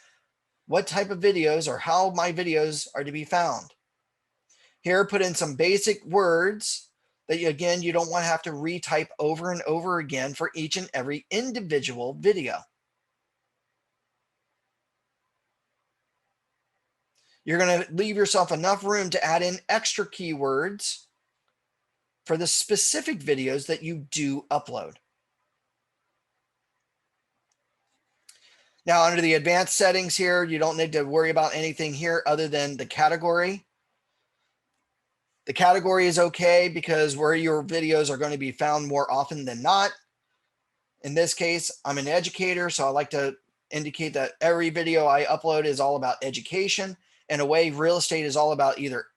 what type of videos or how my videos are to be found. Here, put in some basic words that you don't want to have to retype over and over again for each and every individual video. You're going to leave yourself enough room to add in extra keywords for the specific videos that you do upload. Now, under the advanced settings here, you don't need to worry about anything here other than the category. The category is okay because where your videos are going to be found more often than not. In this case, I'm an educator, so I like to indicate that every video I upload is all about education. In a way, real estate is all about either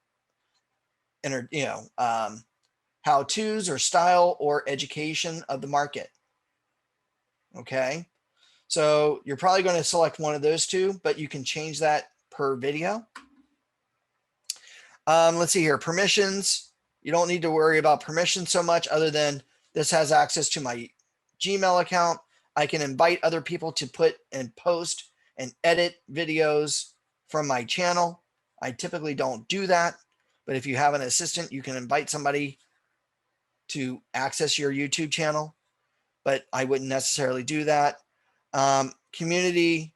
how-tos or style or education of the market. Okay. So you're probably going to select one of those two, but you can change that per video. Let's see here, permissions. You don't need to worry about permissions so much other than this has access to my Gmail account. I can invite other people to put and post and edit videos from my channel. I typically don't do that, but if you have an assistant, you can invite somebody to access your YouTube channel, but I wouldn't necessarily do that. Community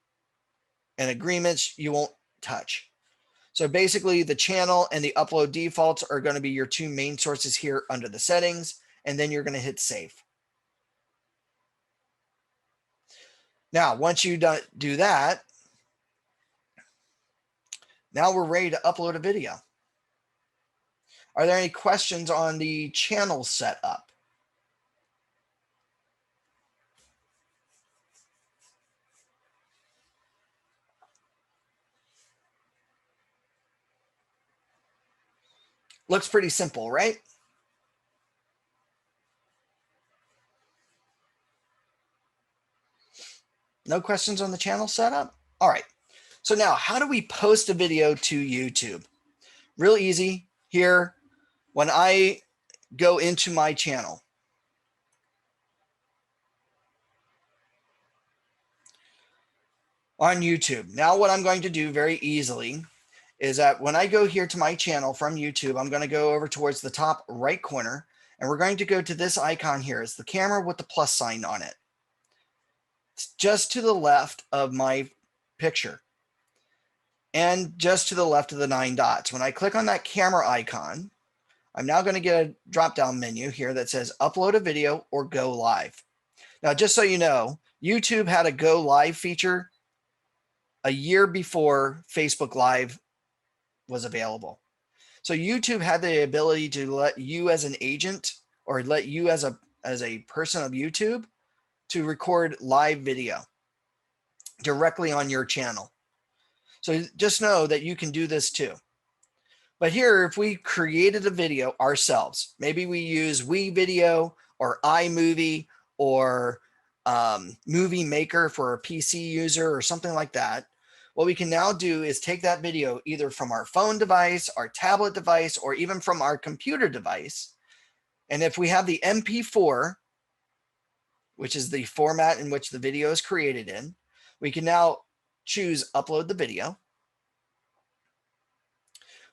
and agreements, you won't touch. So basically the channel and the upload defaults are going to be your two main sources here under the settings, and then you're going to hit save. Now, once you do that, now we're ready to upload a video. Are there any questions on the channel setup? Looks pretty simple, right? No questions on the channel setup? All right. So now, how do we post a video to YouTube? Real easy here. When I go into my channel, on YouTube, now what I'm going to do very easily is that when I go here to my channel from YouTube, I'm going to go over towards the top right corner, and we're going to go to this icon here. It's the camera with the plus sign on it. It's just to the left of my picture and just to the left of the 9 dots. When I click on that camera icon, I'm now going to get a drop-down menu here that says upload a video or go live. Now, just so you know, YouTube had a go live feature a year before Facebook Live was available. So YouTube had the ability to let you as an agent, or let you as a person of YouTube, to record live video directly on your channel. So just know that you can do this too. But here, if we created a video ourselves, maybe we use WeVideo or iMovie or Movie Maker for a PC user or something like that, what we can now do is take that video either from our phone device, our tablet device, or even from our computer device. And if we have the MP4, which is the format in which the video is created in, we can now choose upload the video.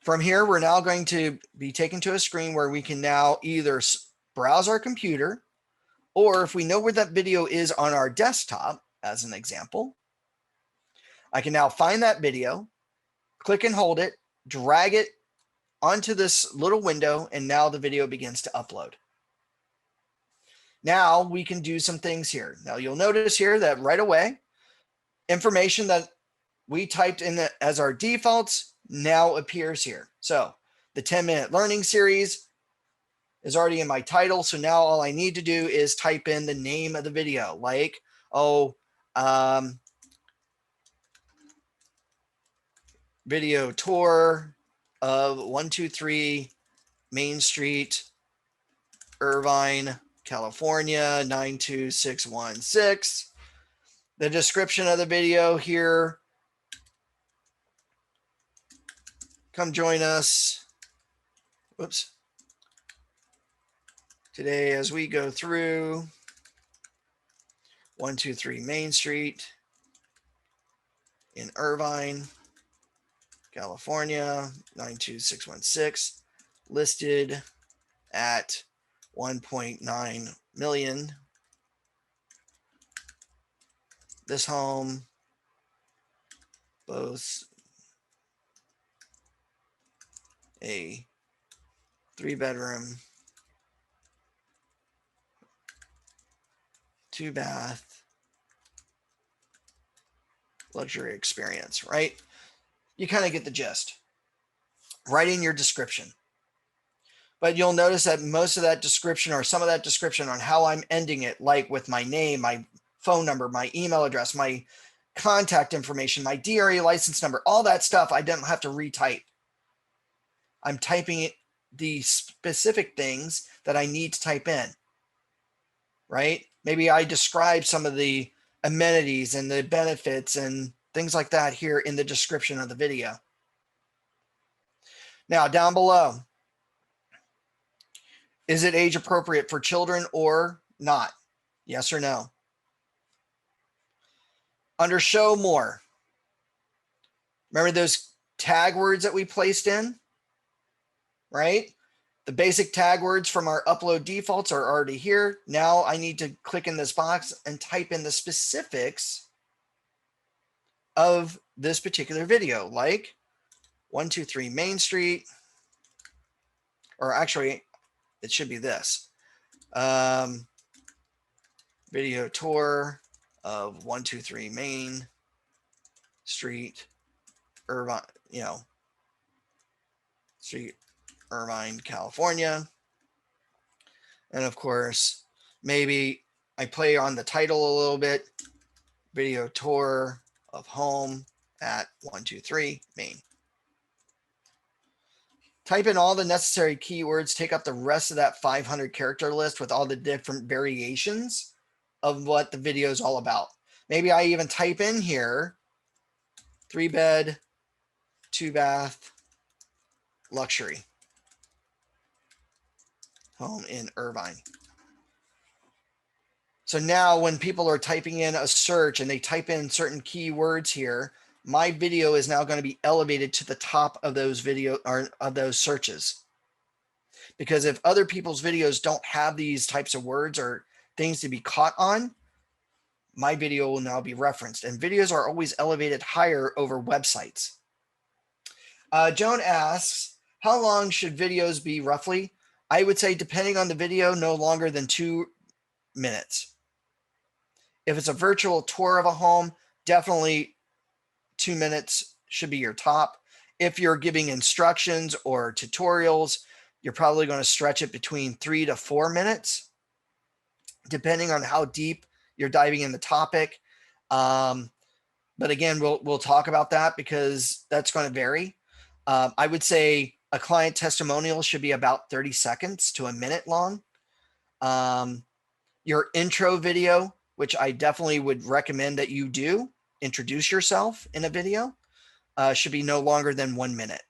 From here, we're now going to be taken to a screen where we can now either browse our computer, or if we know where that video is on our desktop, as an example, I can now find that video, click and hold it, drag it onto this little window, and now the video begins to upload. Now we can do some things here. Now you'll notice here that right away, information that we typed in as our defaults now appears here. So the 10-minute learning series is already in my title. So now all I need to do is type in the name of the video, like, video tour of 123 Main Street, Irvine, California, 92616. The description of the video here. Come join us. Whoops. Today as we go through 123 Main Street in Irvine, California, 92616, listed at 1.9 million. This home boasts a 3-bedroom, 2-bath luxury experience, right? You kind of get the gist. Write in your description. But you'll notice that most of that description, or some of that description on how I'm ending it, like with my name, my phone number, my email address, my contact information, my DRE license number, all that stuff, I don't have to retype. I'm typing the specific things that I need to type in, right? Maybe I describe some of the amenities and the benefits and things like that here in the description of the video. Now, down below, is it age appropriate for children or not? Yes or no? Under show more, remember those tag words that we placed in, right? The basic tag words from our upload defaults are already here. Now I need to click in this box and type in the specifics of this particular video, like 123 Main Street, or actually it should be this. Video tour of 123 Main Street, Irvine, Street, Irvine, California. And of course, maybe I play on the title a little bit. Video tour of home at 123 Main. Type in all the necessary keywords, take up the rest of that 500 character list with all the different variations of what the video is all about. Maybe I even type in here 3-bed, 2-bath, luxury home in Irvine. So now when people are typing in a search and they type in certain keywords here, my video is now going to be elevated to the top of those of those searches. Because if other people's videos don't have these types of words or things to be caught on, my video will now be referenced, and videos are always elevated higher over websites. Joan asks, how long should videos be roughly? I would say, depending on the video, no longer than 2 minutes. If it's a virtual tour of a home, definitely 2 minutes should be your top. If you're giving instructions or tutorials, you're probably going to stretch it between 3 to 4 minutes, depending on how deep you're diving in the topic. But again, we'll talk about that because that's going to vary. I would say a client testimonial should be about 30 seconds to a minute long. Your intro video, which I definitely would recommend that you do, introduce yourself in a video, should be no longer than 1 minute.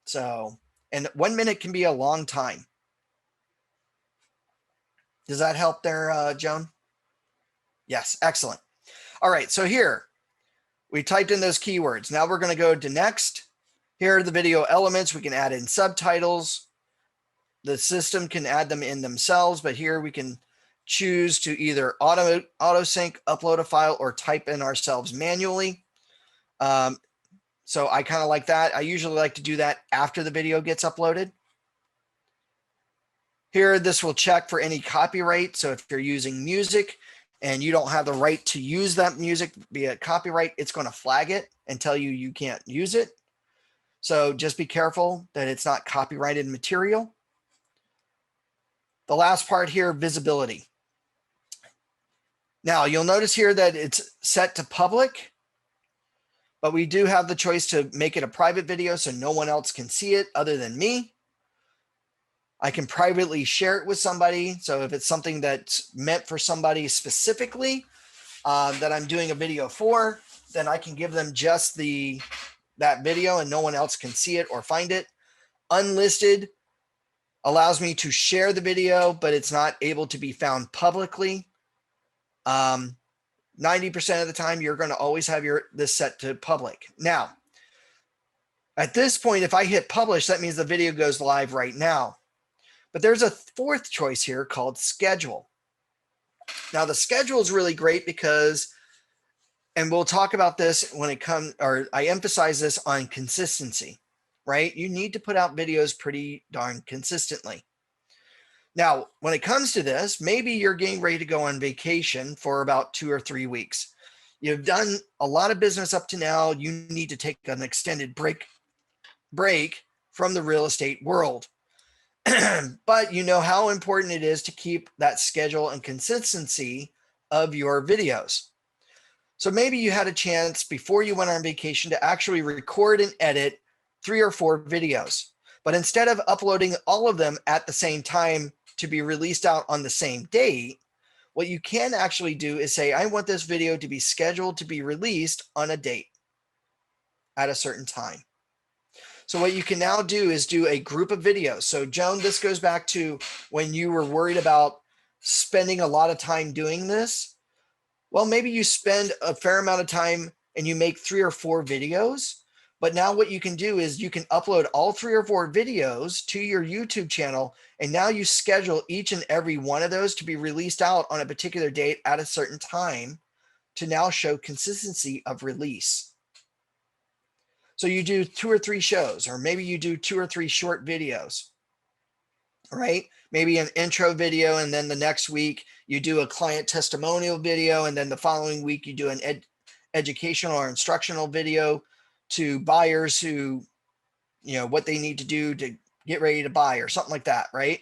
So, and 1 minute can be a long time. Does that help there, Joan? Yes, excellent. All right, so here, we typed in those keywords. Now we're going to go to next. Here are the video elements. We can add in subtitles. The system can add them in themselves, but here we can choose to either auto sync, upload a file, or type in ourselves manually. So I kind of like that. I usually like to do that after the video gets uploaded. Here, this will check for any copyright. So if you're using music and you don't have the right to use that music via copyright, it's going to flag it and tell you you can't use it. So just be careful that it's not copyrighted material. The last part here, visibility. Now you'll notice here that it's set to public, but we do have the choice to make it a private video so no one else can see it other than me. I can privately share it with somebody. So if it's something that's meant for somebody specifically that I'm doing a video for, then I can give them just that video and no one else can see it or find it. Unlisted allows me to share the video, but it's not able to be found publicly. 90% of the time, you're going to always have this set to public. Now, at this point, if I hit publish, that means the video goes live right now. But there's a fourth choice here called schedule. Now, the schedule is really great because, and we'll talk about this when it comes, or I emphasize this on consistency, right? You need to put out videos pretty darn consistently. Now, when it comes to this, maybe you're getting ready to go on vacation for about 2 or 3 weeks. You've done a lot of business up to now. You need to take an extended break from the real estate world. But you know how important it is to keep that schedule and consistency of your videos. So maybe you had a chance before you went on vacation to actually record and edit 3 or 4 videos. But instead of uploading all of them at the same time to be released out on the same date, what you can actually do is say, I want this video to be scheduled to be released on a date at a certain time. So what you can now do is do a group of videos. So Joan, this goes back to when you were worried about spending a lot of time doing this. Well, maybe you spend a fair amount of time and you make 3 or 4 videos. But now what you can do is you can upload all 3 or 4 videos to your YouTube channel. And now you schedule each and every one of those to be released out on a particular date at a certain time to now show consistency of release. So you do 2 or 3 shows, or maybe you do 2 or 3 short videos, right? Maybe an intro video, and then the next week you do a client testimonial video, and then the following week you do an educational or instructional video to buyers who, what they need to do to get ready to buy or something like that, right?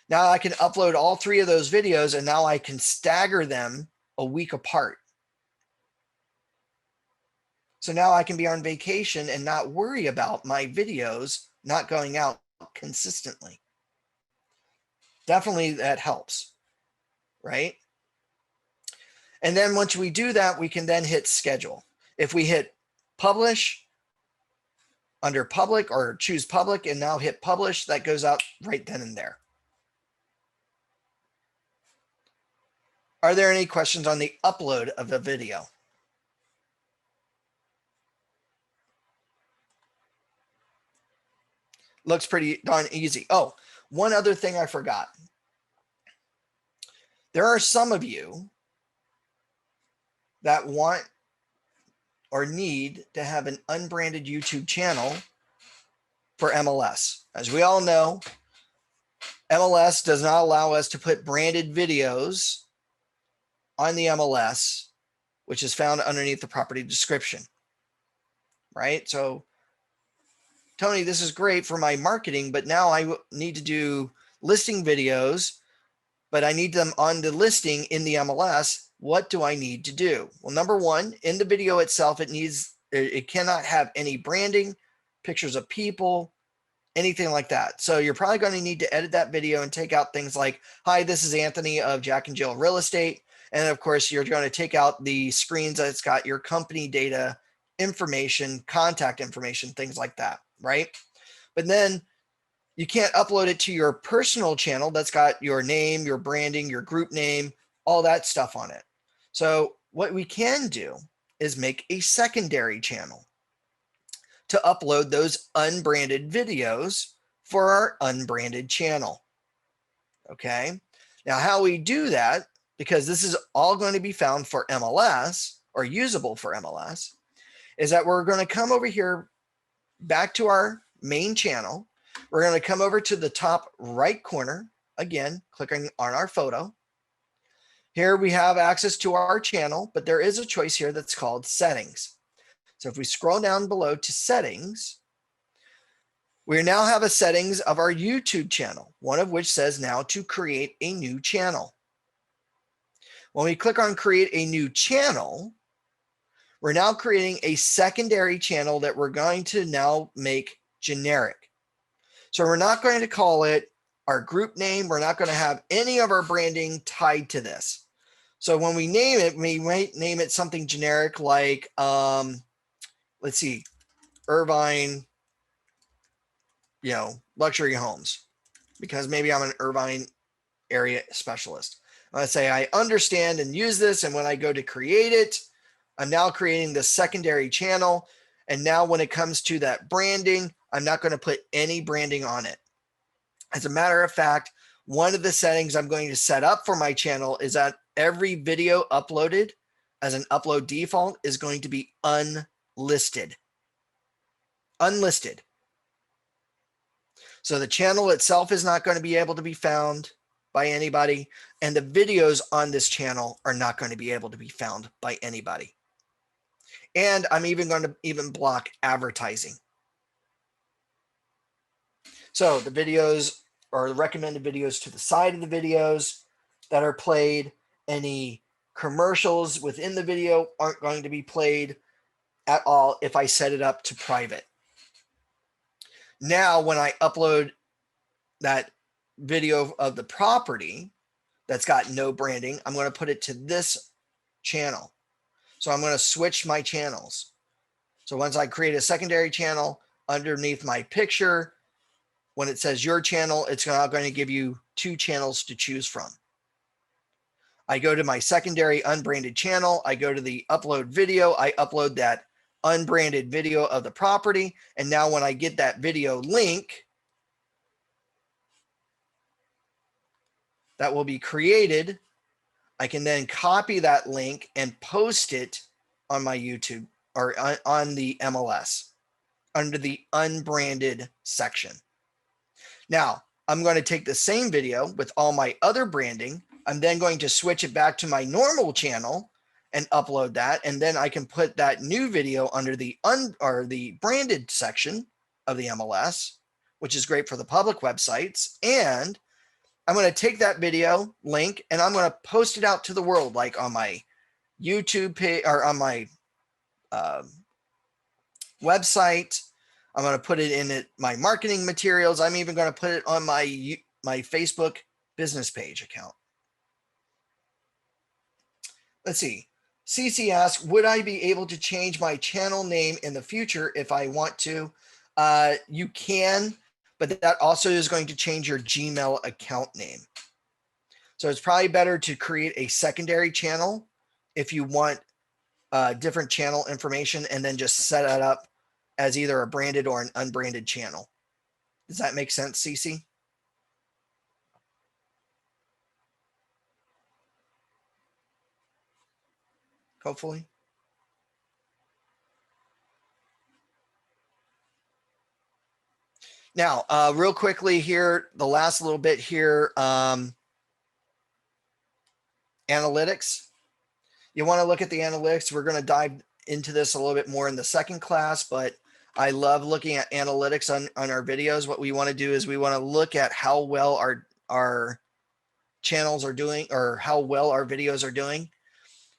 Now I can upload all 3 of those videos, and now I can stagger them a week apart. So now I can be on vacation and not worry about my videos not going out consistently. Definitely that helps, right? And then once we do that, we can then hit schedule. If we hit publish under public, or choose public and now hit publish, that goes out right then and there. Are there any questions on the upload of the video? Looks pretty darn easy. Oh, one other thing I forgot. There are some of you that want or need to have an unbranded YouTube channel for MLS. As we all know, MLS does not allow us to put branded videos on the MLS, which is found underneath the property description, right? So, Tony, this is great for my marketing, but now I need to do listing videos, but I need them on the listing in the MLS. What do I need to do? Well, number one, in the video itself, it cannot have any branding, pictures of people, anything like that. So you're probably going to need to edit that video and take out things like, hi, this is Anthony of Jack and Jill Real Estate. And of course, you're going to take out the screens that's got your company data, information, contact information, things like that, right? But then you can't upload it to your personal channel that's got your name, your branding, your group name, all that stuff on it. So what we can do is make a secondary channel to upload those unbranded videos for our unbranded channel. Okay. Now, how we do that, because this is all going to be found for MLS or usable for MLS, is that we're going to come over here back to our main channel. We're going to come over to the top right corner, again, clicking on our photo. Here we have access to our channel, but there is a choice here that's called settings. So if we scroll down below to settings, we now have a settings of our YouTube channel, one of which says now to create a new channel. When we click on create a new channel, we're now creating a secondary channel that we're going to now make generic. So we're not going to call it our group name. We're not going to have any of our branding tied to this. So when we name it, we might name it something generic like, let's see, Irvine, luxury homes, because maybe I'm an Irvine area specialist. I say I understand and use this, and when I go to create it, I'm now creating the secondary channel. And now when it comes to that branding, I'm not going to put any branding on it. As a matter of fact, one of the settings I'm going to set up for my channel is that every video uploaded as an upload default is going to be unlisted. Unlisted. So the channel itself is not going to be able to be found by anybody, and the videos on this channel are not going to be able to be found by anybody. And I'm even going to block advertising. So the videos or the recommended videos to the side of the videos that are played, any commercials within the video aren't going to be played at all if I set it up to private. Now, when I upload that video of the property that's got no branding, I'm going to put it to this channel. So I'm going to switch my channels. So once I create a secondary channel underneath my picture, when it says your channel, it's now going to give you 2 channels to choose from. I go to my secondary unbranded channel. I go to the upload video. I upload that unbranded video of the property. And now when I get that video link that will be created, I can then copy that link and post it on my YouTube or on the MLS. under the unbranded section. Now, I'm going to take the same video with all my other branding. I'm then going to switch it back to my normal channel and upload that. And then I can put that new video under the branded section of the MLS, which is great for the public websites. And I'm going to take that video link and I'm going to post it out to the world, like on my YouTube page or on my website. I'm going to put it in my marketing materials. I'm even going to put it on my Facebook business page account. Let's see. CC asks, would I be able to change my channel name in the future if I want to? You can, but that also is going to change your Gmail account name. So it's probably better to create a secondary channel if you want different channel information and then just set it up as either a branded or an unbranded channel. Does that make sense, Cece? Hopefully. Now, real quickly here, the last little bit here, analytics. You want to look at the analytics. We're going to dive into this a little bit more in the second class, but I love looking at analytics on our videos. What we want to do is we want to look at how well our channels are doing or how well our videos are doing.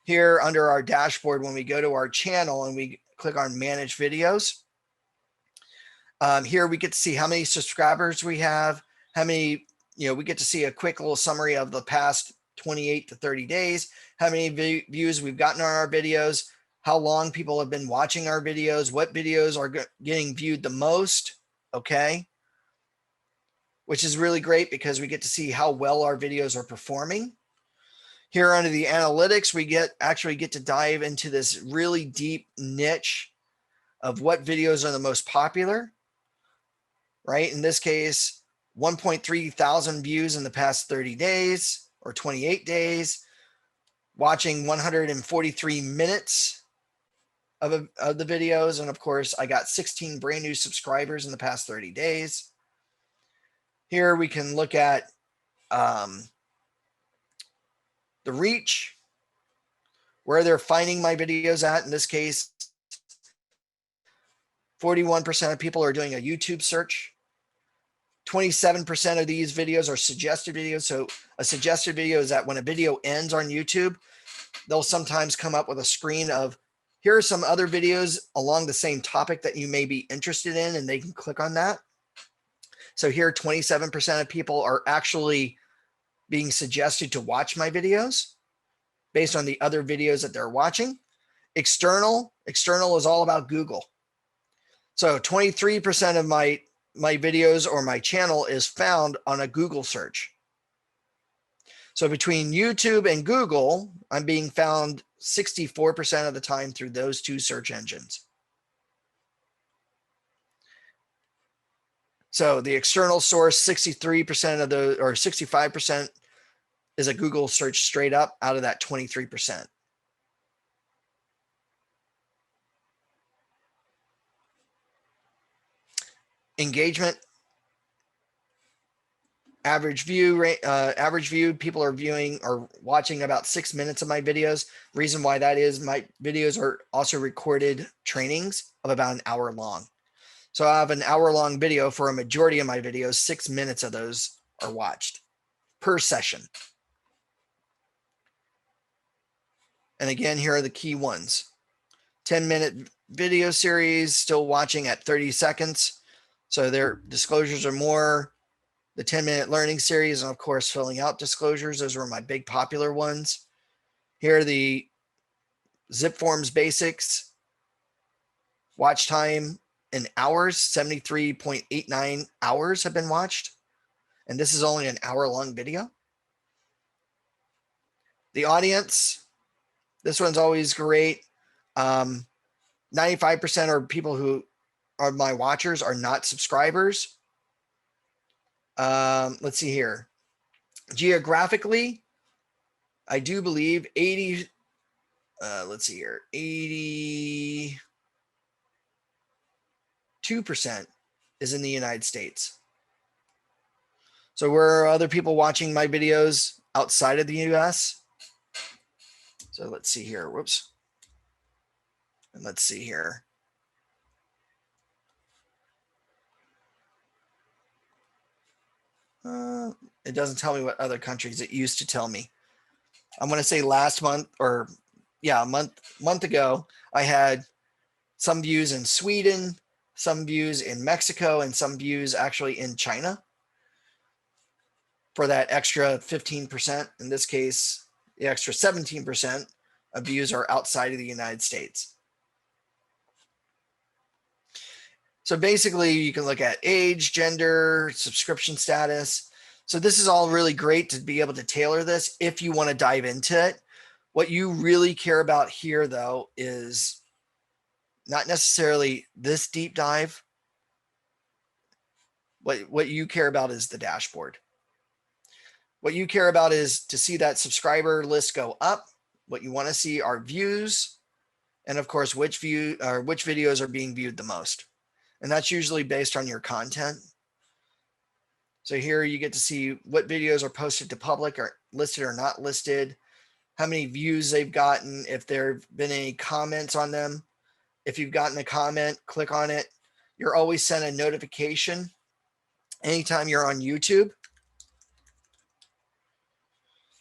Here under our dashboard, when we go to our channel and we click on manage videos, here we get to see how many subscribers we have, how many, we get to see a quick little summary of the past 28 to 30 days, how many views we've gotten on our videos, how long people have been watching our videos, what videos are getting viewed the most, okay? Which is really great because we get to see how well our videos are performing. Here under the analytics, we actually get to dive into this really deep niche of what videos are the most popular, right? In this case, 1.3 thousand views in the past 30 days or 28 days, watching 143 minutes of the videos. And of course, I got 16 brand new subscribers in the past 30 days. Here we can look at the reach, where they're finding my videos at. In this case, 41% of people are doing a YouTube search. 27% of these videos are suggested videos. So a suggested video is that when a video ends on YouTube, they'll sometimes come up with a screen of, here are some other videos along the same topic that you may be interested in, and they can click on that. So here, 27% of people are actually being suggested to watch my videos based on the other videos that they're watching. External is all about Google. So 23% of my videos or my channel is found on a Google search. So between YouTube and Google, I'm being found 64% of the time through those two search engines. So the external source, 63% of those, or 65% is a Google search straight up out of that 23%. Engagement, average view, people are viewing or watching about 6 minutes of my videos. Reason why that is, my videos are also recorded trainings of about an hour long. So I have an hour-long video for a majority of my videos. 6 minutes of those are watched per session. And again, here are the key ones. 10-minute video series, still watching at 30 seconds. So their disclosures are more. The 10-minute learning series, and of course, filling out disclosures. Those were my big popular ones. Here are the zip forms basics. Watch time in hours, 73.89 hours have been watched. And this is only an hour-long video. The audience, this one's always great. 95% are people who are my watchers are not subscribers. Let's see here. Geographically, I do believe 82% 2% is in the United States. So where are other people watching my videos outside of the US? So let's see here. Whoops. And let's see here. It doesn't tell me what other countries. It used to tell me. I'm going to say last month, or yeah, a month ago, I had some views in Sweden, some views in Mexico, and some views actually in China for that extra 15%. In this case, the extra 17% of views are outside of the United States. So basically, you can look at age, gender, subscription status. So this is all really great to be able to tailor this if you want to dive into it. What you really care about here, though, is not necessarily this deep dive. What you care about is the dashboard. What you care about is to see that subscriber list go up. What you want to see are views, and of course, which videos are being viewed the most. And that's usually based on your content. So here you get to see what videos are posted to public, are listed or not listed, how many views they've gotten, if there have been any comments on them. If you've gotten a comment, click on it. You're always sent a notification anytime you're on YouTube.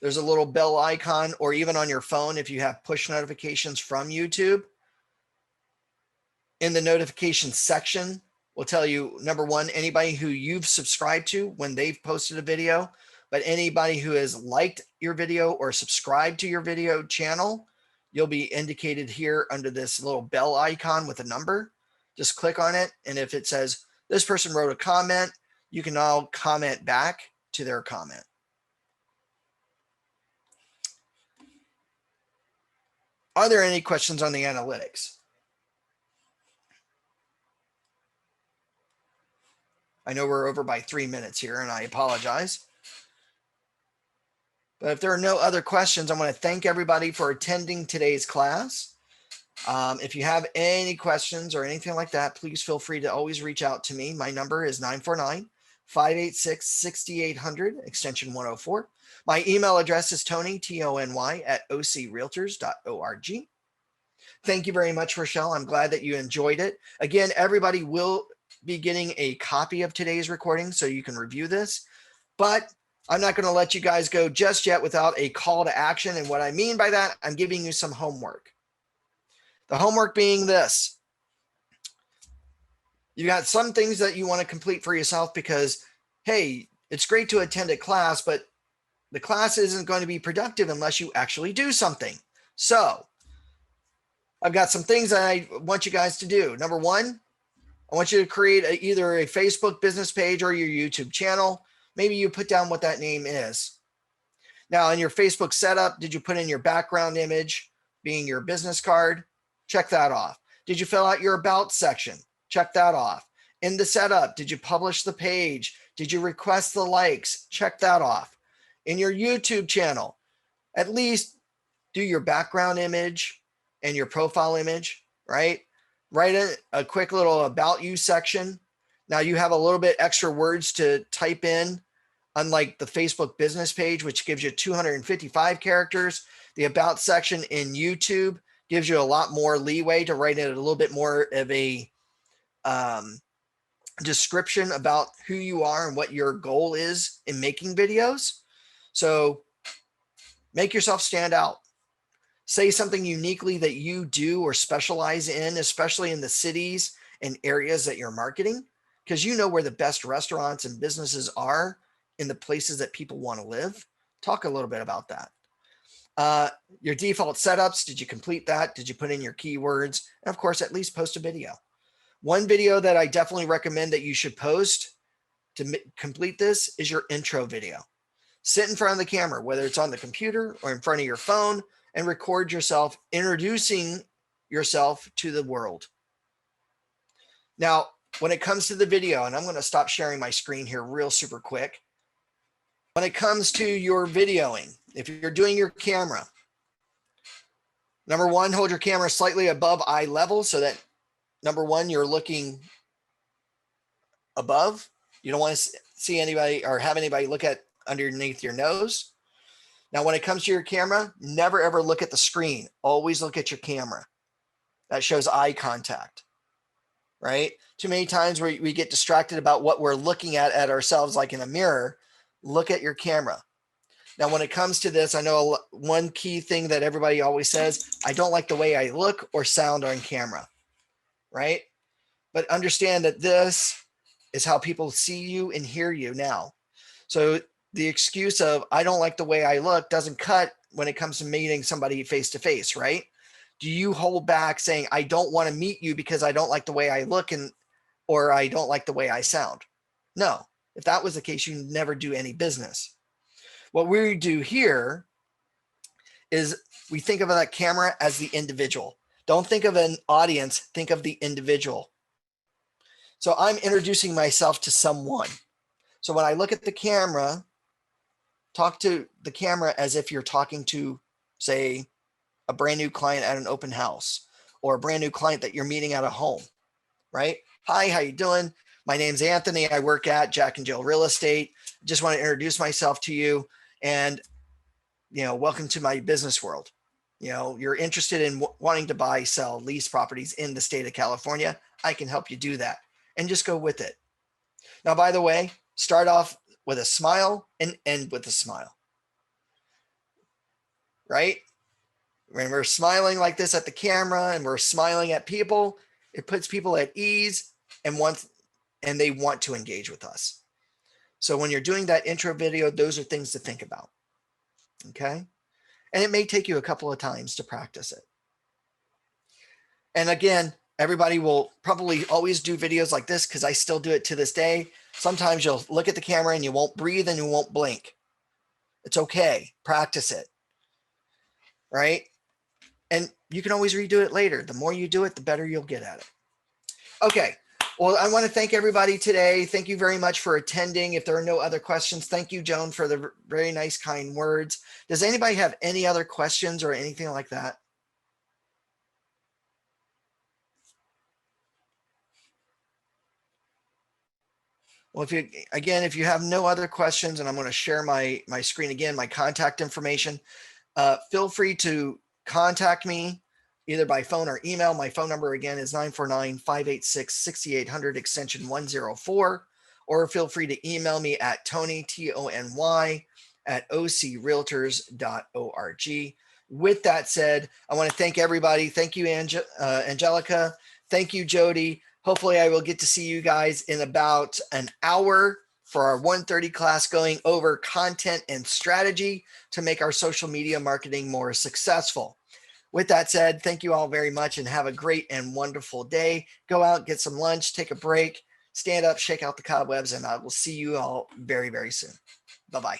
There's a little bell icon, or even on your phone if you have push notifications from YouTube. In the notification section, will tell you, number one, anybody who you've subscribed to when they've posted a video, but anybody who has liked your video or subscribed to your video channel, you'll be indicated here under this little bell icon with a number. Just click on it, and if it says this person wrote a comment, you can now comment back to their comment. Are there any questions on the analytics? I know we're over by 3 minutes here, and I apologize. But if there are no other questions, I want to thank everybody for attending today's class. If you have any questions or anything like that, please feel free to always reach out to me. My number is 949-586-6800, extension 104. My email address is Tony, Tony, at ocrealtors.org. Thank you very much, Rochelle. I'm glad that you enjoyed it. Again, everybody will be getting a copy of today's recording so you can review this, but I'm not going to let you guys go just yet without a call to action. And what I mean by that, I'm giving you some homework. The homework being this: you got some things that you want to complete for yourself because, hey, it's great to attend a class, but the class isn't going to be productive unless you actually do something. So I've got some things that I want you guys to do. Number one, I want you to create either a Facebook business page or your YouTube channel. Maybe you put down what that name is. Now, in your Facebook setup, did you put in your background image being your business card? Check that off. Did you fill out your about section? Check that off. In the setup, did you publish the page? Did you request the likes? Check that off. In your YouTube channel, at least do your background image and your profile image, right? Write a quick little about you section. Now you have a little bit extra words to type in, unlike the Facebook business page, which gives you 255 characters. The about section in YouTube gives you a lot more leeway to write in a little bit more of a description about who you are and what your goal is in making videos. So make yourself stand out. Say something uniquely that you do or specialize in, especially in the cities and areas that you're marketing, because you know where the best restaurants and businesses are in the places that people want to live. Talk a little bit about that. Your default setups, did you complete that? Did you put in your keywords? And of course, at least post a video. One video that I definitely recommend that you should post to complete this is your intro video. Sit in front of the camera, whether it's on the computer or in front of your phone, and record yourself introducing yourself to the world. Now, when it comes to the video, and I'm going to stop sharing my screen here real super quick. When it comes to your videoing, if you're doing your camera, number one, hold your camera slightly above eye level so that, number one, you're looking above. You don't want to see anybody or have anybody look at underneath your nose. Now, when it comes to your camera, never ever look at the screen. Always look at your camera. That shows eye contact, right? Too many times we get distracted about what we're looking at ourselves, like in a mirror. Look at your camera. Now, when it comes to this, I know one key thing that everybody always says, I don't like the way I look or sound on camera, right? But understand that this is how people see you and hear you now. So the excuse of I don't like the way I look doesn't cut when it comes to meeting somebody face to face, right? Do you hold back saying, I don't want to meet you because I don't like the way I look or I don't like the way I sound? No. If that was the case, you'd never do any business. What we do here is we think of that camera as the individual. Don't think of an audience, think of the individual. So I'm introducing myself to someone. So when I look at the camera, talk to the camera as if you're talking to, say, a brand new client at an open house or a brand new client that you're meeting at a home, right? Hi, how you doing? My name's Anthony. I work at Jack and Jill Real Estate. Just want to introduce myself to you and, welcome to my business world. You're interested in wanting to buy, sell, lease properties in the state of California. I can help you do that and just go with it. Now, by the way, start off with a smile and end with a smile, right? When we're smiling like this at the camera and we're smiling at people, it puts people at ease and they want to engage with us. So when you're doing that intro video, those are things to think about. Okay. And it may take you a couple of times to practice it. And again, everybody will probably always do videos like this because I still do it to this day. Sometimes you'll look at the camera and you won't breathe and you won't blink. It's okay. Practice it. Right? And you can always redo it later. The more you do it, the better you'll get at it. Okay. Well, I want to thank everybody today. Thank you very much for attending. If there are no other questions, thank you, Joan, for the very nice, kind words. Does anybody have any other questions or anything like that? Well, if you have no other questions, and I'm going to share my screen again, my contact information, feel free to contact me either by phone or email. My phone number again is 949-586-6800 extension 104, or feel free to email me at Tony, Tony, at ocrealtors.org. With that said, I want to thank everybody. Thank you, Angelica. Thank you, Jody. Hopefully I will get to see you guys in about an hour for our 1:30 class going over content and strategy to make our social media marketing more successful. With that said, thank you all very much and have a great and wonderful day. Go out, get some lunch, take a break, stand up, shake out the cobwebs, and I will see you all very, very soon. Bye-bye.